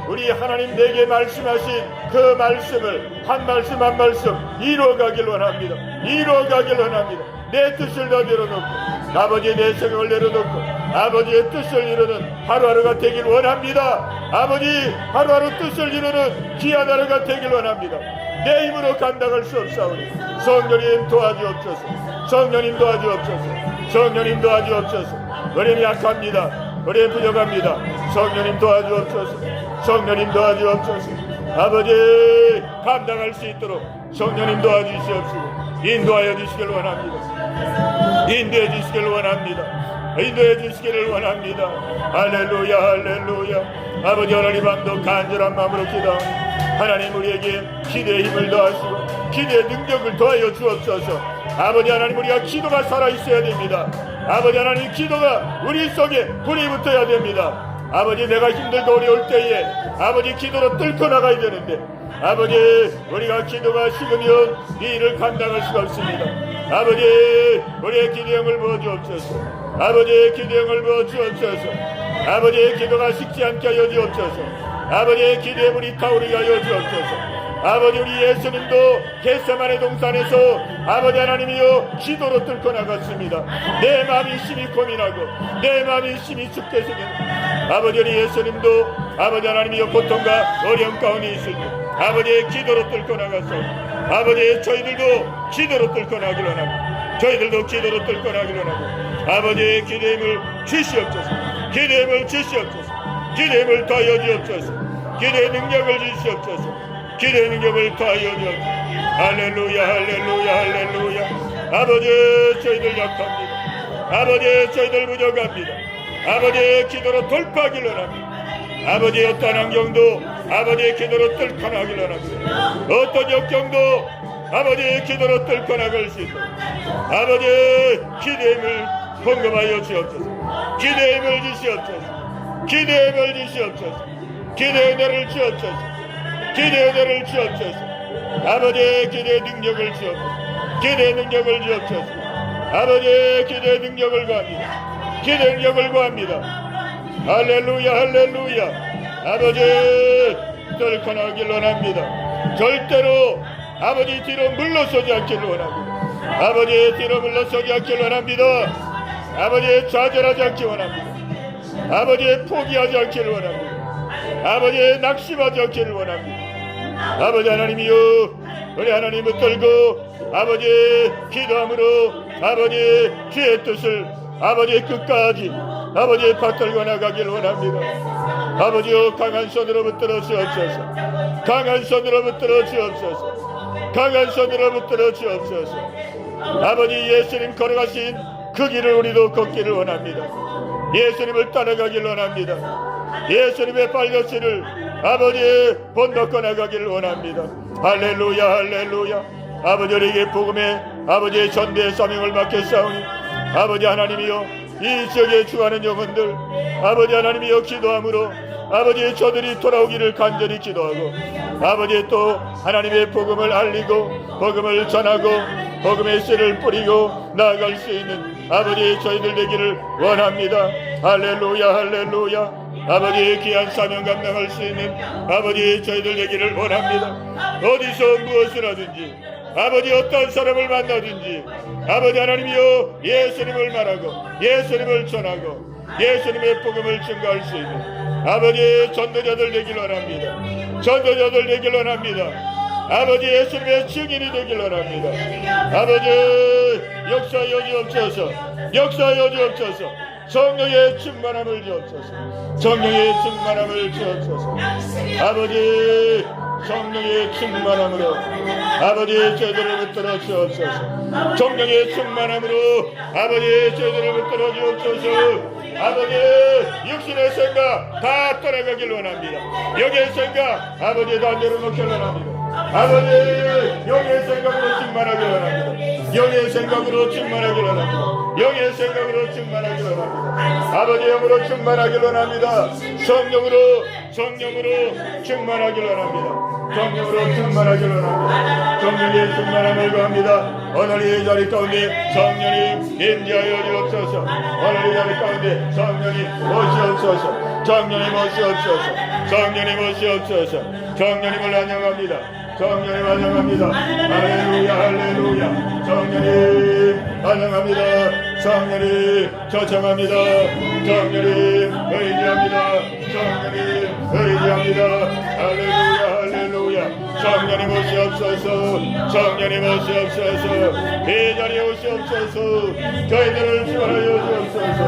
우리 하나님 내게 말씀하신 그 말씀을 한 말씀 한 말씀 이루어가길 원합니다. 이루어가길 원합니다. 내 뜻을 다 내려놓고 아버지의 내 생각을 내려놓고 아버지의 뜻을 이루는 하루하루가 되길 원합니다. 아버지 하루하루 뜻을 이루는 귀한 하루가 되길 원합니다. 내 힘으로 감당할 수 없사오니 성령님 도와주옵소서. 성령님 도와주옵소서. 성령님 도와주옵소서. 우리는 약합니다. 우리는 부족합니다. 성령님 도와주옵소서. 성령님 도와주옵소서. 아버지 감당할 수 있도록 성령님 도와주시옵시고 인도하여 주시길 원합니다. 인도해 주시길 원합니다. 인도해 주시기를 원합니다. 할렐루야 할렐루야. 아버지 하나님 밤도 간절한 마음으로 기도하오니 하나님 우리에게 기도의 힘을 더하시고 기도의 능력을 더하여 주옵소서. 아버지 하나님 우리가 기도가 살아있어야 됩니다. 아버지 하나님 기도가 우리 속에 불이 붙어야 됩니다. 아버지 내가 힘들고 어려울 때에 아버지 기도로 뚫고 나가야 되는데 아버지 우리가 기도가 식으면 이 일을 감당할 수가 없습니다. 아버지 우리의 기도형을 부어주옵소서. 아버지의 기도형을 부어주옵소서. 아버지의 기도가 식지 않게 하여 주옵소서. 아버지의 기도의 물이 타오르게 하여 주옵소서. 아버지 우리 예수님도 겟세마네 동산에서 아버지 하나님이여 기도로 뚫고 나갔습니다. 내 마음이 심히 고민하고 내 마음이 심히 죽겠으면 아버지 우리 예수님도 아버지 하나님이여 고통과 어려움 가운데 있을 때 아버지의 기도로 뚫고 나갔어. 아버지 저희들도 기도로 뚫고 나기로 하고 저희들도 기도로 뚫고 나기로 하고 아버지의 기도의 힘을 주시옵소서. 기도의 힘을 주시옵소서. 기도의 힘을 더하여 주옵소서. 기도의 능력을 주시옵소서. 기도의 능력을 더하여 주옵소서. 할렐루야 할렐루야 할렐루야. 아버지 저희들 약합니다. 아버지 저희들 부족합니다. 아버지의 기도로 돌파하기를 원합니다. 아버지의 어떤 환경도 아버지의 기도로 뚫고 나기를 원합니다. 어떤 역경도 아버지의 기도로 뚫고 나갈 수 있도록 아버지의 기도의 힘을 공급하여 주옵소서. 기도의 힘을 주시옵소서. 기도의 힘을 주시옵소서. 기도의 은혜를 주옵소서. 기도의 은혜를 주옵소서. 아버지의 기도의 능력을 주옵소서. 기도의 능력을 주옵소서. 아버지의 기도의 능력을 구합니다. 기도의 능력을 구합니다. 할렐루야 할렐루야. 아버지 뚫고 나기를 원합니다. 절대로 아버지 뒤로 물러서지 않기를 원합니다. 아버지 뒤로 물러서지 않기를 원합니다. 아버지 좌절하지 않기 원합니다. 아버지 포기하지 않기를 원합니다. 아버지 낙심하지 않기를 원합니다. 아버지 하나님이여 우리 하나님을 떨고 아버지 기도함으로 아버지 주의 뜻을 아버지 끝까지 아버지 받들고 나가기를 원합니다. 아버지여 강한 손으로 붙들어 주옵소서. 강한 손으로 붙들어 주옵소서. 강한 손으로 붙들어 주옵소서. 아버지 예수님 걸어가신 그 길을 우리도 걷기를 원합니다. 예수님을 따라가기를 원합니다. 예수님의 발걸음을 아버지 본받고 나가기를 원합니다. 할렐루야 할렐루야. 아버지 우리에게 복음의 아버지의 전대의 사명을 맡겼사오니 아버지 하나님이여 이 지역에 주하는 영혼들 아버지 하나님이여 기도함으로 아버지 저들이 돌아오기를 간절히 기도하고 아버지 또 하나님의 복음을 알리고 복음을 전하고 복음의 씨를 뿌리고 나아갈 수 있는 아버지 저희들 되기를 원합니다. 할렐루야 할렐루야. 아버지의 귀한 사명 감당할 수 있는 아버지 저희들 되기를 원합니다. 어디서 무엇을 하든지 아버지 어떤 사람을 만나든지 아버지 하나님이여 예수님을 말하고 예수님을 전하고 예수님의 복음을 증거할 수 있는 아버지 전도자들 되기를 원합니다. 전도자들 되기를 원합니다. 아버지 예수님의 증인이 되기를 원합니다. 아버지 역사하여 주옵소서. 역사하여 주옵소서. 성령의 충만함을 주옵소서. 성령의 충만함을 주옵소서. 아버지 성령의 충만함으로 아버지 저희들을 붙들어 주옵소서. 성령의 충만함으로 아버지 저희들을 붙들어 주옵소서. 아버지 육신의 생각 다 떠나가길 원합니다. 영의 생각 아버지 다 내려놓길 원합니다. 아버지 영의 생각으로 충만하길 원합니다. 영의 생각으로 충만하길 원합니다. 영의 생각으로 충만하길 원합니다. 아버지 영으로 충만하길 원합니다. 성령으로 충만하길 원합니다. 성령으로 충만하길 원합니다. 성령의 충만함을 구합니다. 오늘 이 자리 가운데 성령이 임재하여 주옵소서. 오늘 이 자리 가운데 성령이 모시옵소서. 성령이 모시옵소서. 성령이 모시옵소서. 성령님을 환영합니다. 성령님 환영합니다. 할렐루야 할렐루야. 성령님 환영합니다. 성령님 초청합니다. 성령님 의지합니다. 성령님 의지합니다. 할렐루야 할렐루야. 성령님 오시옵소서. 성령님 오시옵소서. 이 자리에 오시옵소서. 저희들을 지원하여 주옵소서.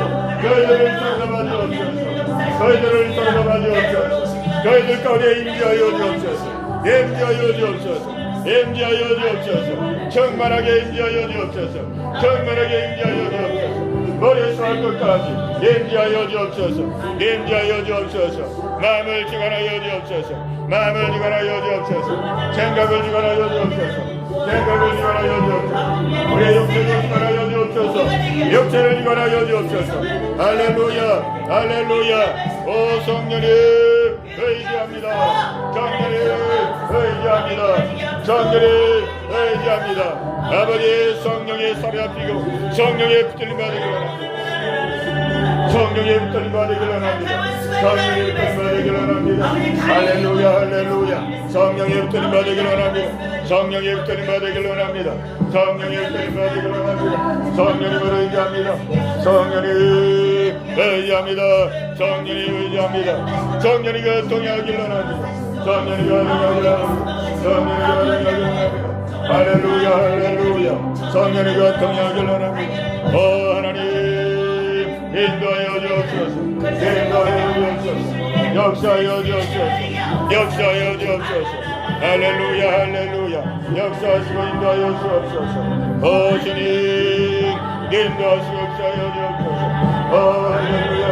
저희들을 사랑하여 주옵소서. 저희들을 사랑하여 주옵소서. 저희들 가운데 임재하여 주옵소서. 임재하여 주옵소서. 임재하여 주옵소서. 충만하게 임재하여 주옵소서. 충만하게 임재하여 주옵소서. 머리에서 발끝까지 임재하여 주옵소서. 임재하여 주옵소서. 마음을 주관하여 주옵소서. 마음을 주관하여 주옵소서. 생각을 주관하여 주옵소서. 생각을 주관하여 주옵소서. 우리의 육체를 주관하여 주옵소서. 육체를 주관하여 주옵소서. 할렐루야 할렐루야. 오 성령님 의지합니다. 성령님 의지합니다. 성령님 의지합니다. 아버지 성령의 살이 피고 성령의 붙들림 받으기를 원합니다. 성령의 붙들림 받으기를 원합니다. 성령의 붙들림 받으기를 원합니다. 할렐루야 할렐루야. 성령의 붙들림 받으기를 원합니다. 성령의 붙들림 받으기를 원합니다. 성령의 붙들림 받으기를 원합니다. 성령님을 의지합니다. 성령님 의지합니다. 성령님 의지합니다. 성령이가 동의하기를 원합니다. 성령이가 동의하기를 원합니다. 성령이가 동의하기를 원합니다. 할렐루야 할렐루야. 성령이가 동의하기를 원합니다. 오 하나님 인도하여 주옵소서. 인도하여 주옵소서. 역사하여 주옵소서. 역사하여 주옵소서. 할렐루야 할렐루야. 역사하시고 인도하여 주옵소서. 오 주님 인도하시고 역사하여 주옵소서. 오 할렐루야.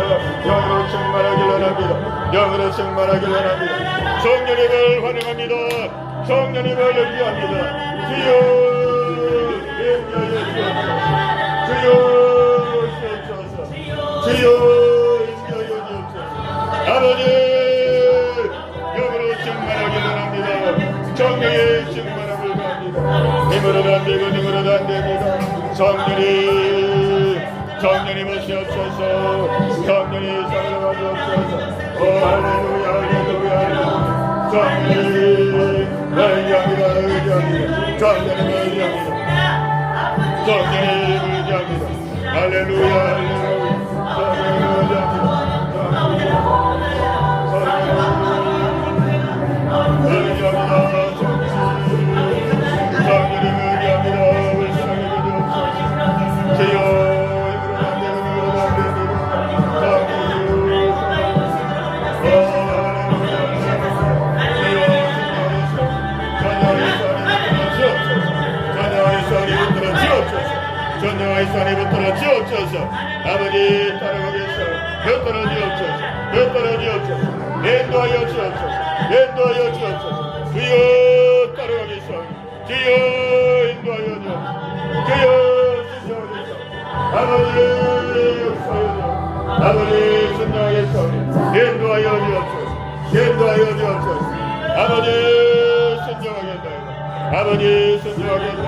영으로 충만하기를 원합니다. 영으로 충만하기를 원합니다. 성령님을 환영합니다. 성령님을 의지합니다. 주여 인도하여 주옵소서. 주여 주옵소서. 주여 인도하여 주옵소서. 아버지 영으로 충만하기를 원합니다. 성령의 충만함을 구합니다. 힘으로도 안 되고 능으로도 안 됩니다. 성령님 오시옵소서. 성령이 살아가 주옵소서. 오 할렐루야 할렐루야 할렐루야. 성령님 의지합니다 의지합니다. 성령님 의지합니다. 성령님 의지합니다. 할렐루야 할렐루야. 성령님 의지합니다. 전능의 산에 붙들어 주옵소서. 아버지 따라가겠소. 붙들어 주옵소서. 붙들어 주옵소서. 인도하여 주옵소서. 인도하여 주옵소서. 주여 따라가겠소. 주여 인도하여 주옵소서. 주여 신정하겠소. 아버지 역사하여 아버지 신정하겠소. 인도하여 주옵소서. 인도하여 주옵소서. 아버지 신정하겠다. 아버지 신정하겠다.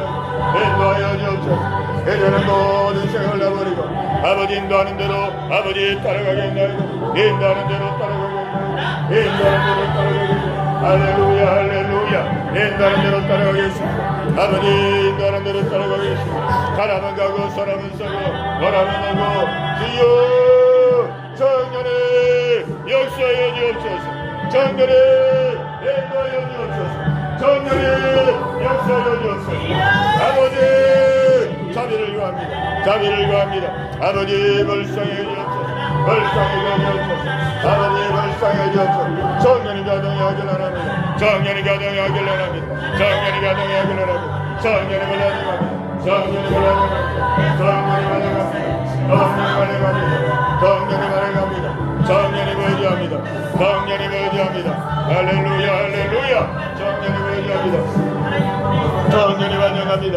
인도하여 주옵소서. 이제는 모든 생을 내버리고 아버지 인도하는 대로 아버지 따라가겠나이다. 인도하는 대로 따라가겠나이다. 인도하는 대로 따라가겠나이다. 할렐루야 할렐루야. 인도하는 대로 따라가겠습니다. 아버지 인도하는 대로 따라가겠습니다. 가라면 가고 서라면 서고 오라면 오고 주여 성령의 역사하여 주옵소서. 성령의 인도하여 주옵소서. 성령의 역사하여 주옵소서. 아버지 자비를 구합니다. 자비를 구합니다. 아버지 불쌍히 주옵소서. 불쌍히 주옵소서. 아버지 불쌍히 주옵소서. 성령이 가동하기를 원합니다. 성령이 가동하기를 원합니다. 성령이 가동하기를 원합니다. 성령이 원합니다. 성령이 원합니다. 성령이 원합니다. 성령이 원합니다. 성령이 원합니다. 성령이 의지합니다. 성령이 의지합니다. 할렐루야 할렐루야. 성령이 의지합니다. 성령이 환영합니다.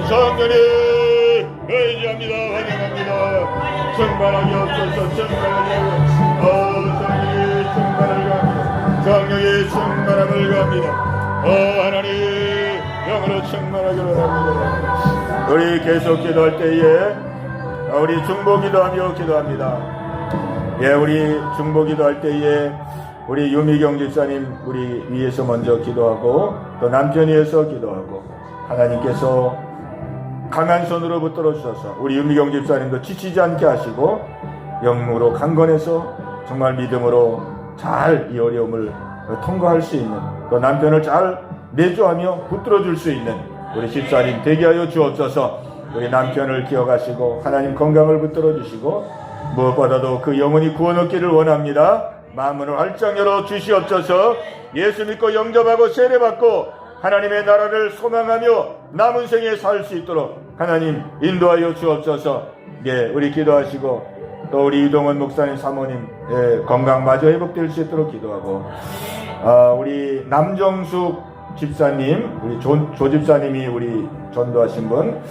성령이 의지합니다. 환영합니다. 충만하게 없어서 충만하게 성령이 충만을 구합니다. 성령이 충만함을 구합니다. 하나님 영으로 충만하기를 원합니다. 우리 계속 기도할 때에 우리 중보기도하며 기도합니다. 예, 우리 중보기도할 때에 우리 유미경 집사님 우리 위에서 먼저 기도하고 또 남편 위에서 기도하고 하나님께서 강한 손으로 붙들어 주셔서 우리 유미경 집사님도 지치지 않게 하시고 영으로 강건해서 정말 믿음으로 잘 이 어려움을 통과할 수 있는 또 남편을 잘 내조하며 붙들어줄 수 있는 우리 집사님 되게 하여 주옵소서. 우리 남편을 기억하시고 하나님 건강을 붙들어주시고 무엇보다도 그 영혼이 구원 얻기를 원합니다. 마음을 활짝 열어 주시옵소서. 예수 믿고 영접하고 세례받고 하나님의 나라를 소망하며 남은 생에 살 수 있도록 하나님 인도하여 주옵소서. 예, 우리 기도하시고 또 우리 이동원 목사님 사모님 건강 마저 회복될 수 있도록 기도하고 우리 남정숙 집사님, 우리 조 집사님이 우리 전도하신 분,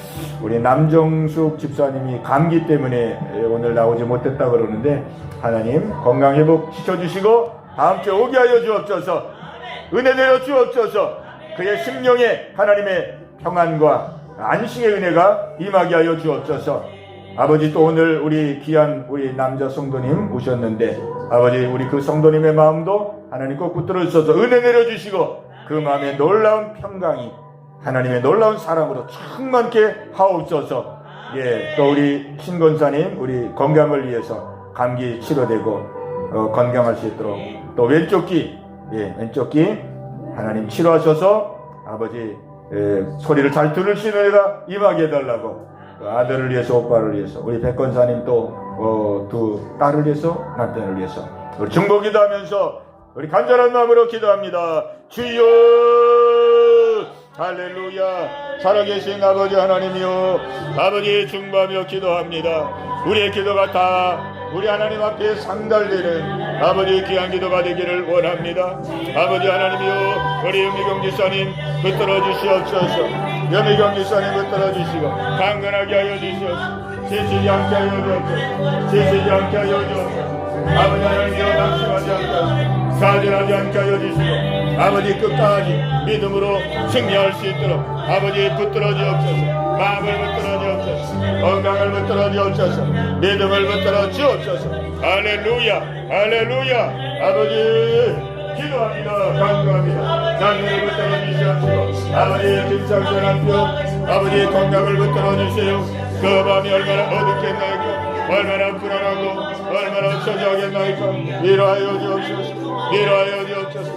우리 남정숙 집사님이 감기 때문에 오늘 나오지 못했다 그러는데 하나님 건강 회복 시켜주시고 다음 주에 오게 하여 주옵소서. 은혜 내려 주옵소서. 그의 심령에 하나님의 평안과 안식의 은혜가 임하게 하여 주옵소서. 아버지 또 오늘 우리 귀한 우리 남자 성도님 오셨는데 아버지 우리 그 성도님의 마음도 하나님 꼭 붙들어 주셔서 은혜 내려 주시고 그 마음에 놀라운 평강이 하나님의 놀라운 사랑으로 충만케 하옵소서. 예, 또 우리 신권사님 우리 건강을 위해서 감기 치료되고 건강할 수 있도록 또 왼쪽 귀 하나님 치료하셔서 아버지 소리를 잘 들을 수 있는 애가 임하게 해달라고 아들을 위해서 오빠를 위해서 우리 백권사님 또 두 딸을 위해서 남편을 위해서 우리 중보기도 하면서 우리 간절한 마음으로 기도합니다. 주여 할렐루야. 살아계신 아버지 하나님이여 아버지 중보하며 기도합니다. 우리의 기도가 다 우리 하나님 앞에 상달되는 아버지 귀한 기도가 되기를 원합니다. 아버지 하나님이여 우리 염미경 지사님 붙들어 주시옵소서. 염미경 지사님 붙들어 주시고 강건하게 하여 주시옵소서. 지치지 않게 하여 주옵소서. 지치지 않게 하여 주옵소서. 아버지 하나님이여 낙심하지 않게 하시고 좌절하지 않게 하여 주시고 아버지 끝까지 믿음으로 승리할 수 있도록 아버지 붙들어 주옵소서. 마음을 붙들어 주옵소서. 건강을 붙들어 주옵소서. 믿음을 붙들어 주옵소서. 할렐루야 할렐루야. 아버지 기도합니다. 간구합니다. 장애를 붙들어 주시옵시고 아버지 김상전 한편 아버지 건강을 붙들어 주세요. 그 마음이 얼마나 어둡겠나이까 얼마나 불안하고 얼마나 처지하겠나이까 위로하여 주옵소서. 위로하여 주옵소서.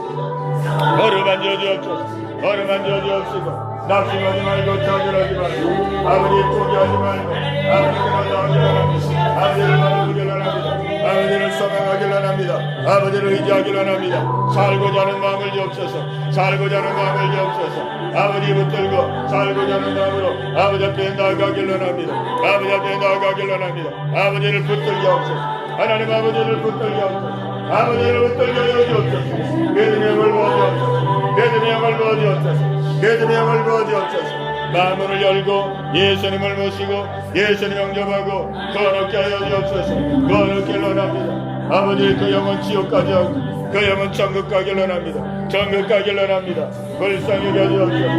어루만져 주옵소서. 어루만져 주옵시고 낙심하지 말고 좌절하지 말고 아버지 포기하지 말고 아버지를 원합니다. 아버지를 바라보길 원합니다. 아버지를 소망하길 원합니다. 아버지를 의지하길 원합니다. 살고자 하는 마음을 주옵소서. 살고자 하는 마음을 주옵소서. 아버지 붙들고 살고자 하는 마음으로 아버지 앞에 나아가길 원합니다. 아버지 앞에 나아가길 원합니다. 아버지를 붙들게 하옵소서. 하나님 아버지를 붙들게 하옵소서. 아버지를 붙들게 하여 주옵소서. 믿음의 영을 부어주옵소서. 믿음의 영을 부어주옵소서. 믿음의 영을 부어주옵소서. 마음을 열고 예수님을 모시고 예수님 영접하고 거룩게 하여 주옵소서. 거룩길 원합니다. 아버지 그 영혼 지옥 가지 않고 그 영혼 천국 가길 원합니다. 천국 가길 원합니다. 불쌍히 여겨주옵소서.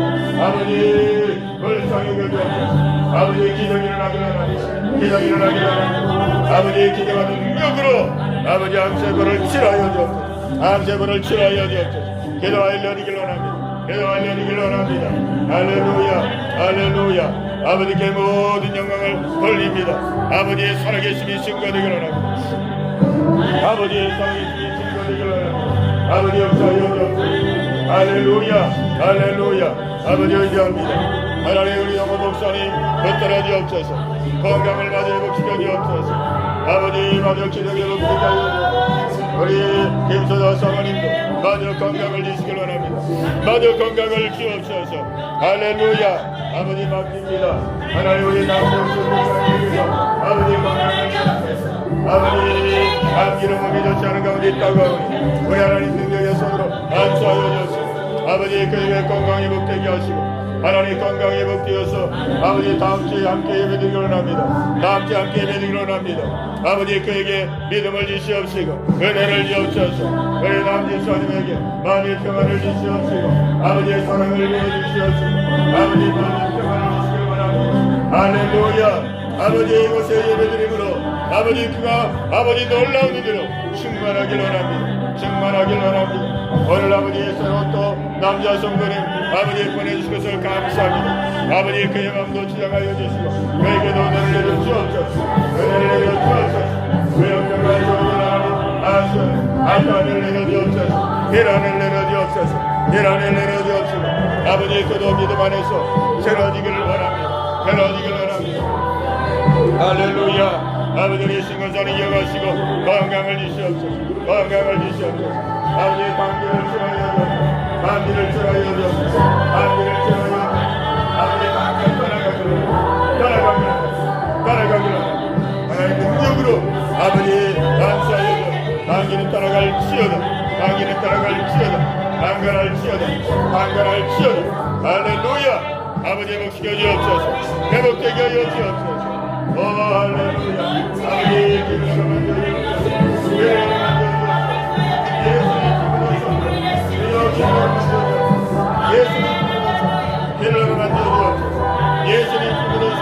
아버지 불쌍히 여겨주옵소서. 아버지 기적이 일어나길 원합니다. 기적이 일어나길 원합니다. 아버지 기적과 능력으로 아버지 암세벌을 치러하여 주옵소서. 암세벌을 치러하여 주옵소서. 기도하여 내리길 원합니다. 기도하여 내리길 원합니다. 할렐루야 할렐루야. 아버지께 모든 영광을 돌립니다. 아버지의 살아계심이 증거되길 원합니다. 아버지의 살아계심이 증거되길 원합니다. 아버지 역사하여 주옵소서. 할렐루야 할렐루야. 아버지 의지합니다. 하나님 우리 영호 목사님 붙들어 주옵소서. 건강을 마저 회복시켜 주옵소서. 아버지 마저 기적에 회복시켜 주옵소서. 우리 김소자 사모님도 마저 건강을 주시길 원합니다. 마저 건강을 주옵소서. 할렐루야. 아버지 맡깁니다. 하나님 우리 남정수 목사님께서 아버지 건강을 주옵소서. 아버지 감기로 몸이 좋지 않은 가운데 있다고 하오니 우리 하나님 능력의 손으로 안수하여 주옵소서. 아버지 그에게 건강 회복되게 하시고 하나님 건강 회복되어서 아버지 다음 주에 함께 예배드리기 원합니다. 다음 주에 함께 예배드리기 원합니다. 아버지 그에게 믿음을 주시옵시고 은혜를 주옵소서. 우리 남집사님에게 마음의 평안을 주시옵시고 아버지의 사랑을 보여주시옵시고 아버지 마음의 평안을 주시기 원합니다. 할렐루야. 아버지 이곳에 예배드림으로 아버지 그가 아버지 놀라운 일으로 충만하길 원합니다. 충만하길 원합니다. 오늘 아버지의 새로운 또 남자 성도님 아버지 보내주신 것을 감사합니다. 아버지 그의 마음도 지장하여 주시고 그에게도 은혜를 내려 주옵소서. 은혜를 내려 주옵소서. 그 영광과 좋은 하나님 안전을 내려 주옵소서. 일안을 내려 주옵소서. 일안을 내려 주옵소서. 아버지 그도 믿음 안에서 새로지기를 원합니다. 새로지기를 원합니다. 할렐루야. 아버지 우리 신건사를 이어가시고 건강을 주시옵소서. 건강을 주시옵소서. 아버지 감기를 치료하여 주옵소서. 감기를 치료하여 주옵소서. 감기를 치료하여 주옵소서. 아버지 감기를 떠나가기를 하나님 능력으로 아버지 감사하여 주옵소서. 감기는 떠나갈지어다. 감기는 떠나갈지어다. 강건할지어다. 강건할지어다. 할렐루야. 아버지 회복시켜 주옵소서. 회복되게 하여 주옵소서. 오 할렐루야. 아버지 기도로 만져주옵소서. 기도로 만져주옵소서. 예수님 만져주옵소서. 예수님 기도로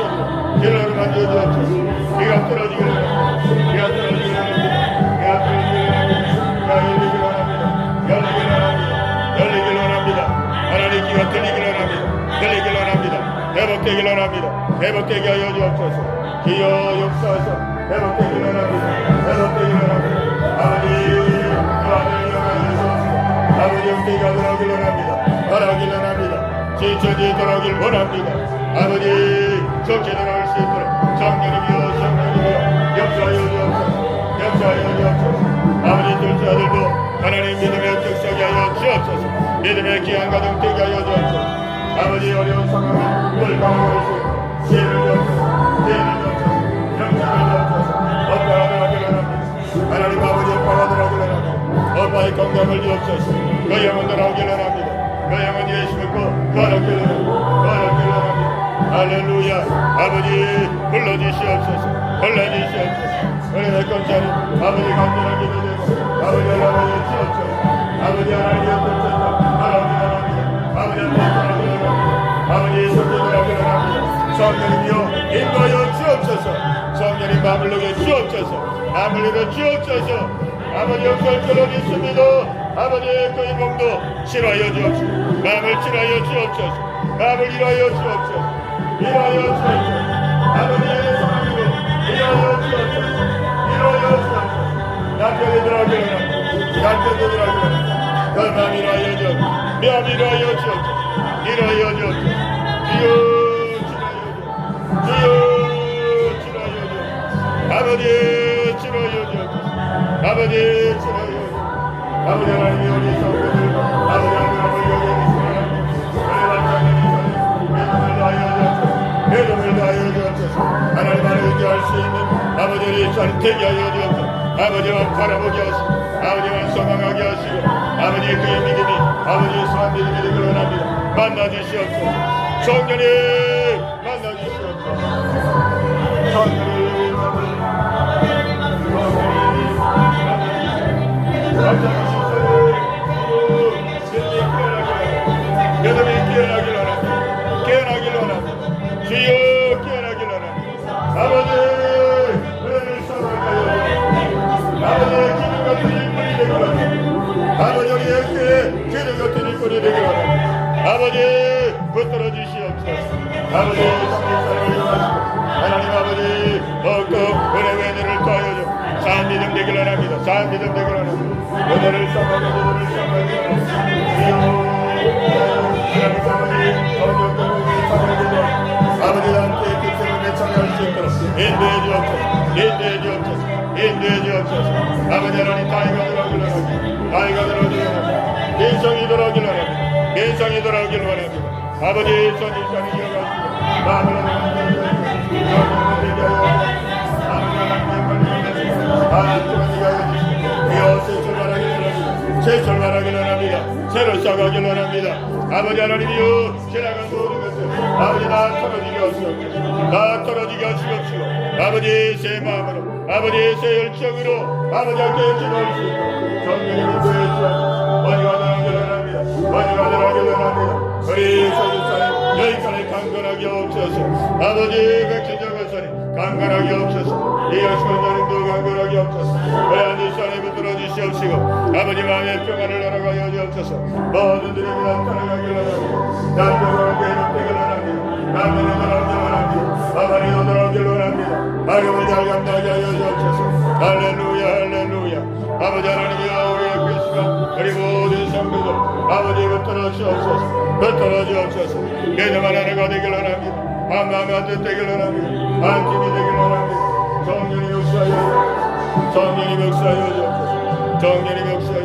기도로 만져주옵소서. 비가 떨어지기를 원합니다. 비가 떨어지기를 원합니다. 비가 떨어지기를 원합니다. 열리기를 원합니다. 열리기를 원합니다. 하나님 귀가 들리기를 원합니다. 들리기를 원합니다. 회복되기를 원합니다. 회복되게 하여 주옵소서. 기여 역사하셔 회복되기를 원합니다. 회복되기를 원합니다. 아버지 그 아들을 영하여서 아버지 영대가 돌아오기를 원합니다. 돌아오기를 원합니다. 지천지 돌아오기를 원합니다. 아버지 적게 돌아올 수 있도록 성령님이여 성령님이여 역사하여 주옵소서. 역사하여 주옵소서. 아버지 둘째 아들도 하나님 믿음의 역사하게 하여 주옵소서. 믿음의 기한 가정 되게 하여 주옵소서. 아버지 어려운 상황을 돌파할 수 있도록 지혜를 주옵소서. 지혜를 주옵소서. 영광을 주옵소서. 엄마가 들어가기를 원합니다. 하나님 아버지 엄마가 들어가기를 원합니다. 엄마의 건강을 주옵소서. 그 영혼 들어가기를 원합니다. 그 영혼 예수 믿고 걸어기를 원합니다. 할렐루야. 아버지 불러주시옵소서. 불러주시옵소서. 우리 내건자리 아버지 간절하게 기도되고 아버지 연락하여 주옵소서. 아버지 하나님의 뜻대로 돌아오기를 원합니다. 아버지한테 돌아오기를 원합니다. 아버지 성령을 원합니다. 성령님이여 인도하여 주옵소서. 성령님 마음을 녹여 주옵소서. 마음을 녹여 주옵소서. 아버지 역사를 끌어 믿습니다. 아버지 그 이몸도 치료하여 주옵소서. 마음을 치료하여 주옵소서. 마음을 이루하여 주옵소서. 이루하여 주옵소서. 아버지의 성령으로 이루하여 주옵소서. 이루하여 주옵소서. 남편이 들어가기를 원합니다. 남편이 들어가기를 원합니다. 그 마음 이루하여 주옵소서. 마음 이루하여 주옵소서. 이루하여 주옵소서. 주여 치료하여 주옵소서. 아버지 치료하여 주옵소서. 아버지 치료하여 주옵소서. 아버지 하나님이 우리 성도들 아버지 하나님을 여겨주시면 믿음을 다하여 주옵소서. 하나님 안에 의지할 수 있는 아버지의 자리 되게 하여 주옵소서. 아버지와 바라보게 하시고 아버지와 소망하게 하시고 아버지 그의 믿음이 아버지의 선한 믿음이 되기를 원합니다. 만나주시옵소서. 성령님 만나주시옵소서. 성령님 믿음이 깨어나길 원합니다. 깨어나길 원합니다. 주여 깨어나길 원합니다. 아버지 은혜를 사랑하여 아버지의 기름 같은 일꾼이 되길 원합니다. 아버지 우리에게 기름 같은 일꾼이 되길 원합니다. 아버지 붙들어 주시옵소서. 아버지 성립사를 이용하시고 하나님 아버지 더욱더 은혜와 은혜를 더하여 주 산 믿음 되길 원합니다. 산 믿음 되길 원합니다. 은혜를 써가며 믿음을 써가며 아버지 나한테 끝으로 내창할 수 있도록 인도해 주옵소서. 인도해 주옵소서. 인도해 주옵소서. 아버지 하나님 다이가 들어오길 원합니다. 다이가 들어오길 원합니다. 민성이 들어오길 원합니다. 민성이 들어오길 원합니다. 아버지 선지자를 이어가시고 마음을 만져주옵소서. 새 출발하기를 원합니다. 새로 시작하기를 원합니다. 아버지 하나님이여 지나간 모든 것을 아버지 다 털어지게 하시옵소서. 다 털어지게 하시옵시고 아버지 새 마음으로 아버지 새 열정으로 아버지께 기도할 수 있도록 정령이 인도해 주옵소서. 원이가 들어가기를 원합니다. 원이가 들어가기를 원합니다. 우리 소유사님 여기까지 강건하게 없소서. 아버지 백신적 것을 강건하게 없소서. 이 여식원자님도 강건하게 없소서. 우리 안지사님 붙들어 주시옵시고 아버지 마음의 평안을 허락하여 주옵소서. 모든 들이 나타나가기를 원합니다. 남편으로 회복되기를 원합니다. 남편이 돌아오기를 원합니다. 아버지도 돌아오기를 원합니다. 아름을 잘 감당하게 하여 주옵소서. 할렐루야 할렐루야. 아버지 하나님이여 우리의 그 시간 우리 모든 성도들 아버지 붙들어 주옵소서. 베풀어 주옵소서. 믿음을 하나가 되길 원합니다. 한 마음에 한 뜻 되길 원합니다. 한 팀이 되길 원합니다. 성령이 역사하여 주옵소서. 성령이 역사하여 주옵소서. 성령이 역사하여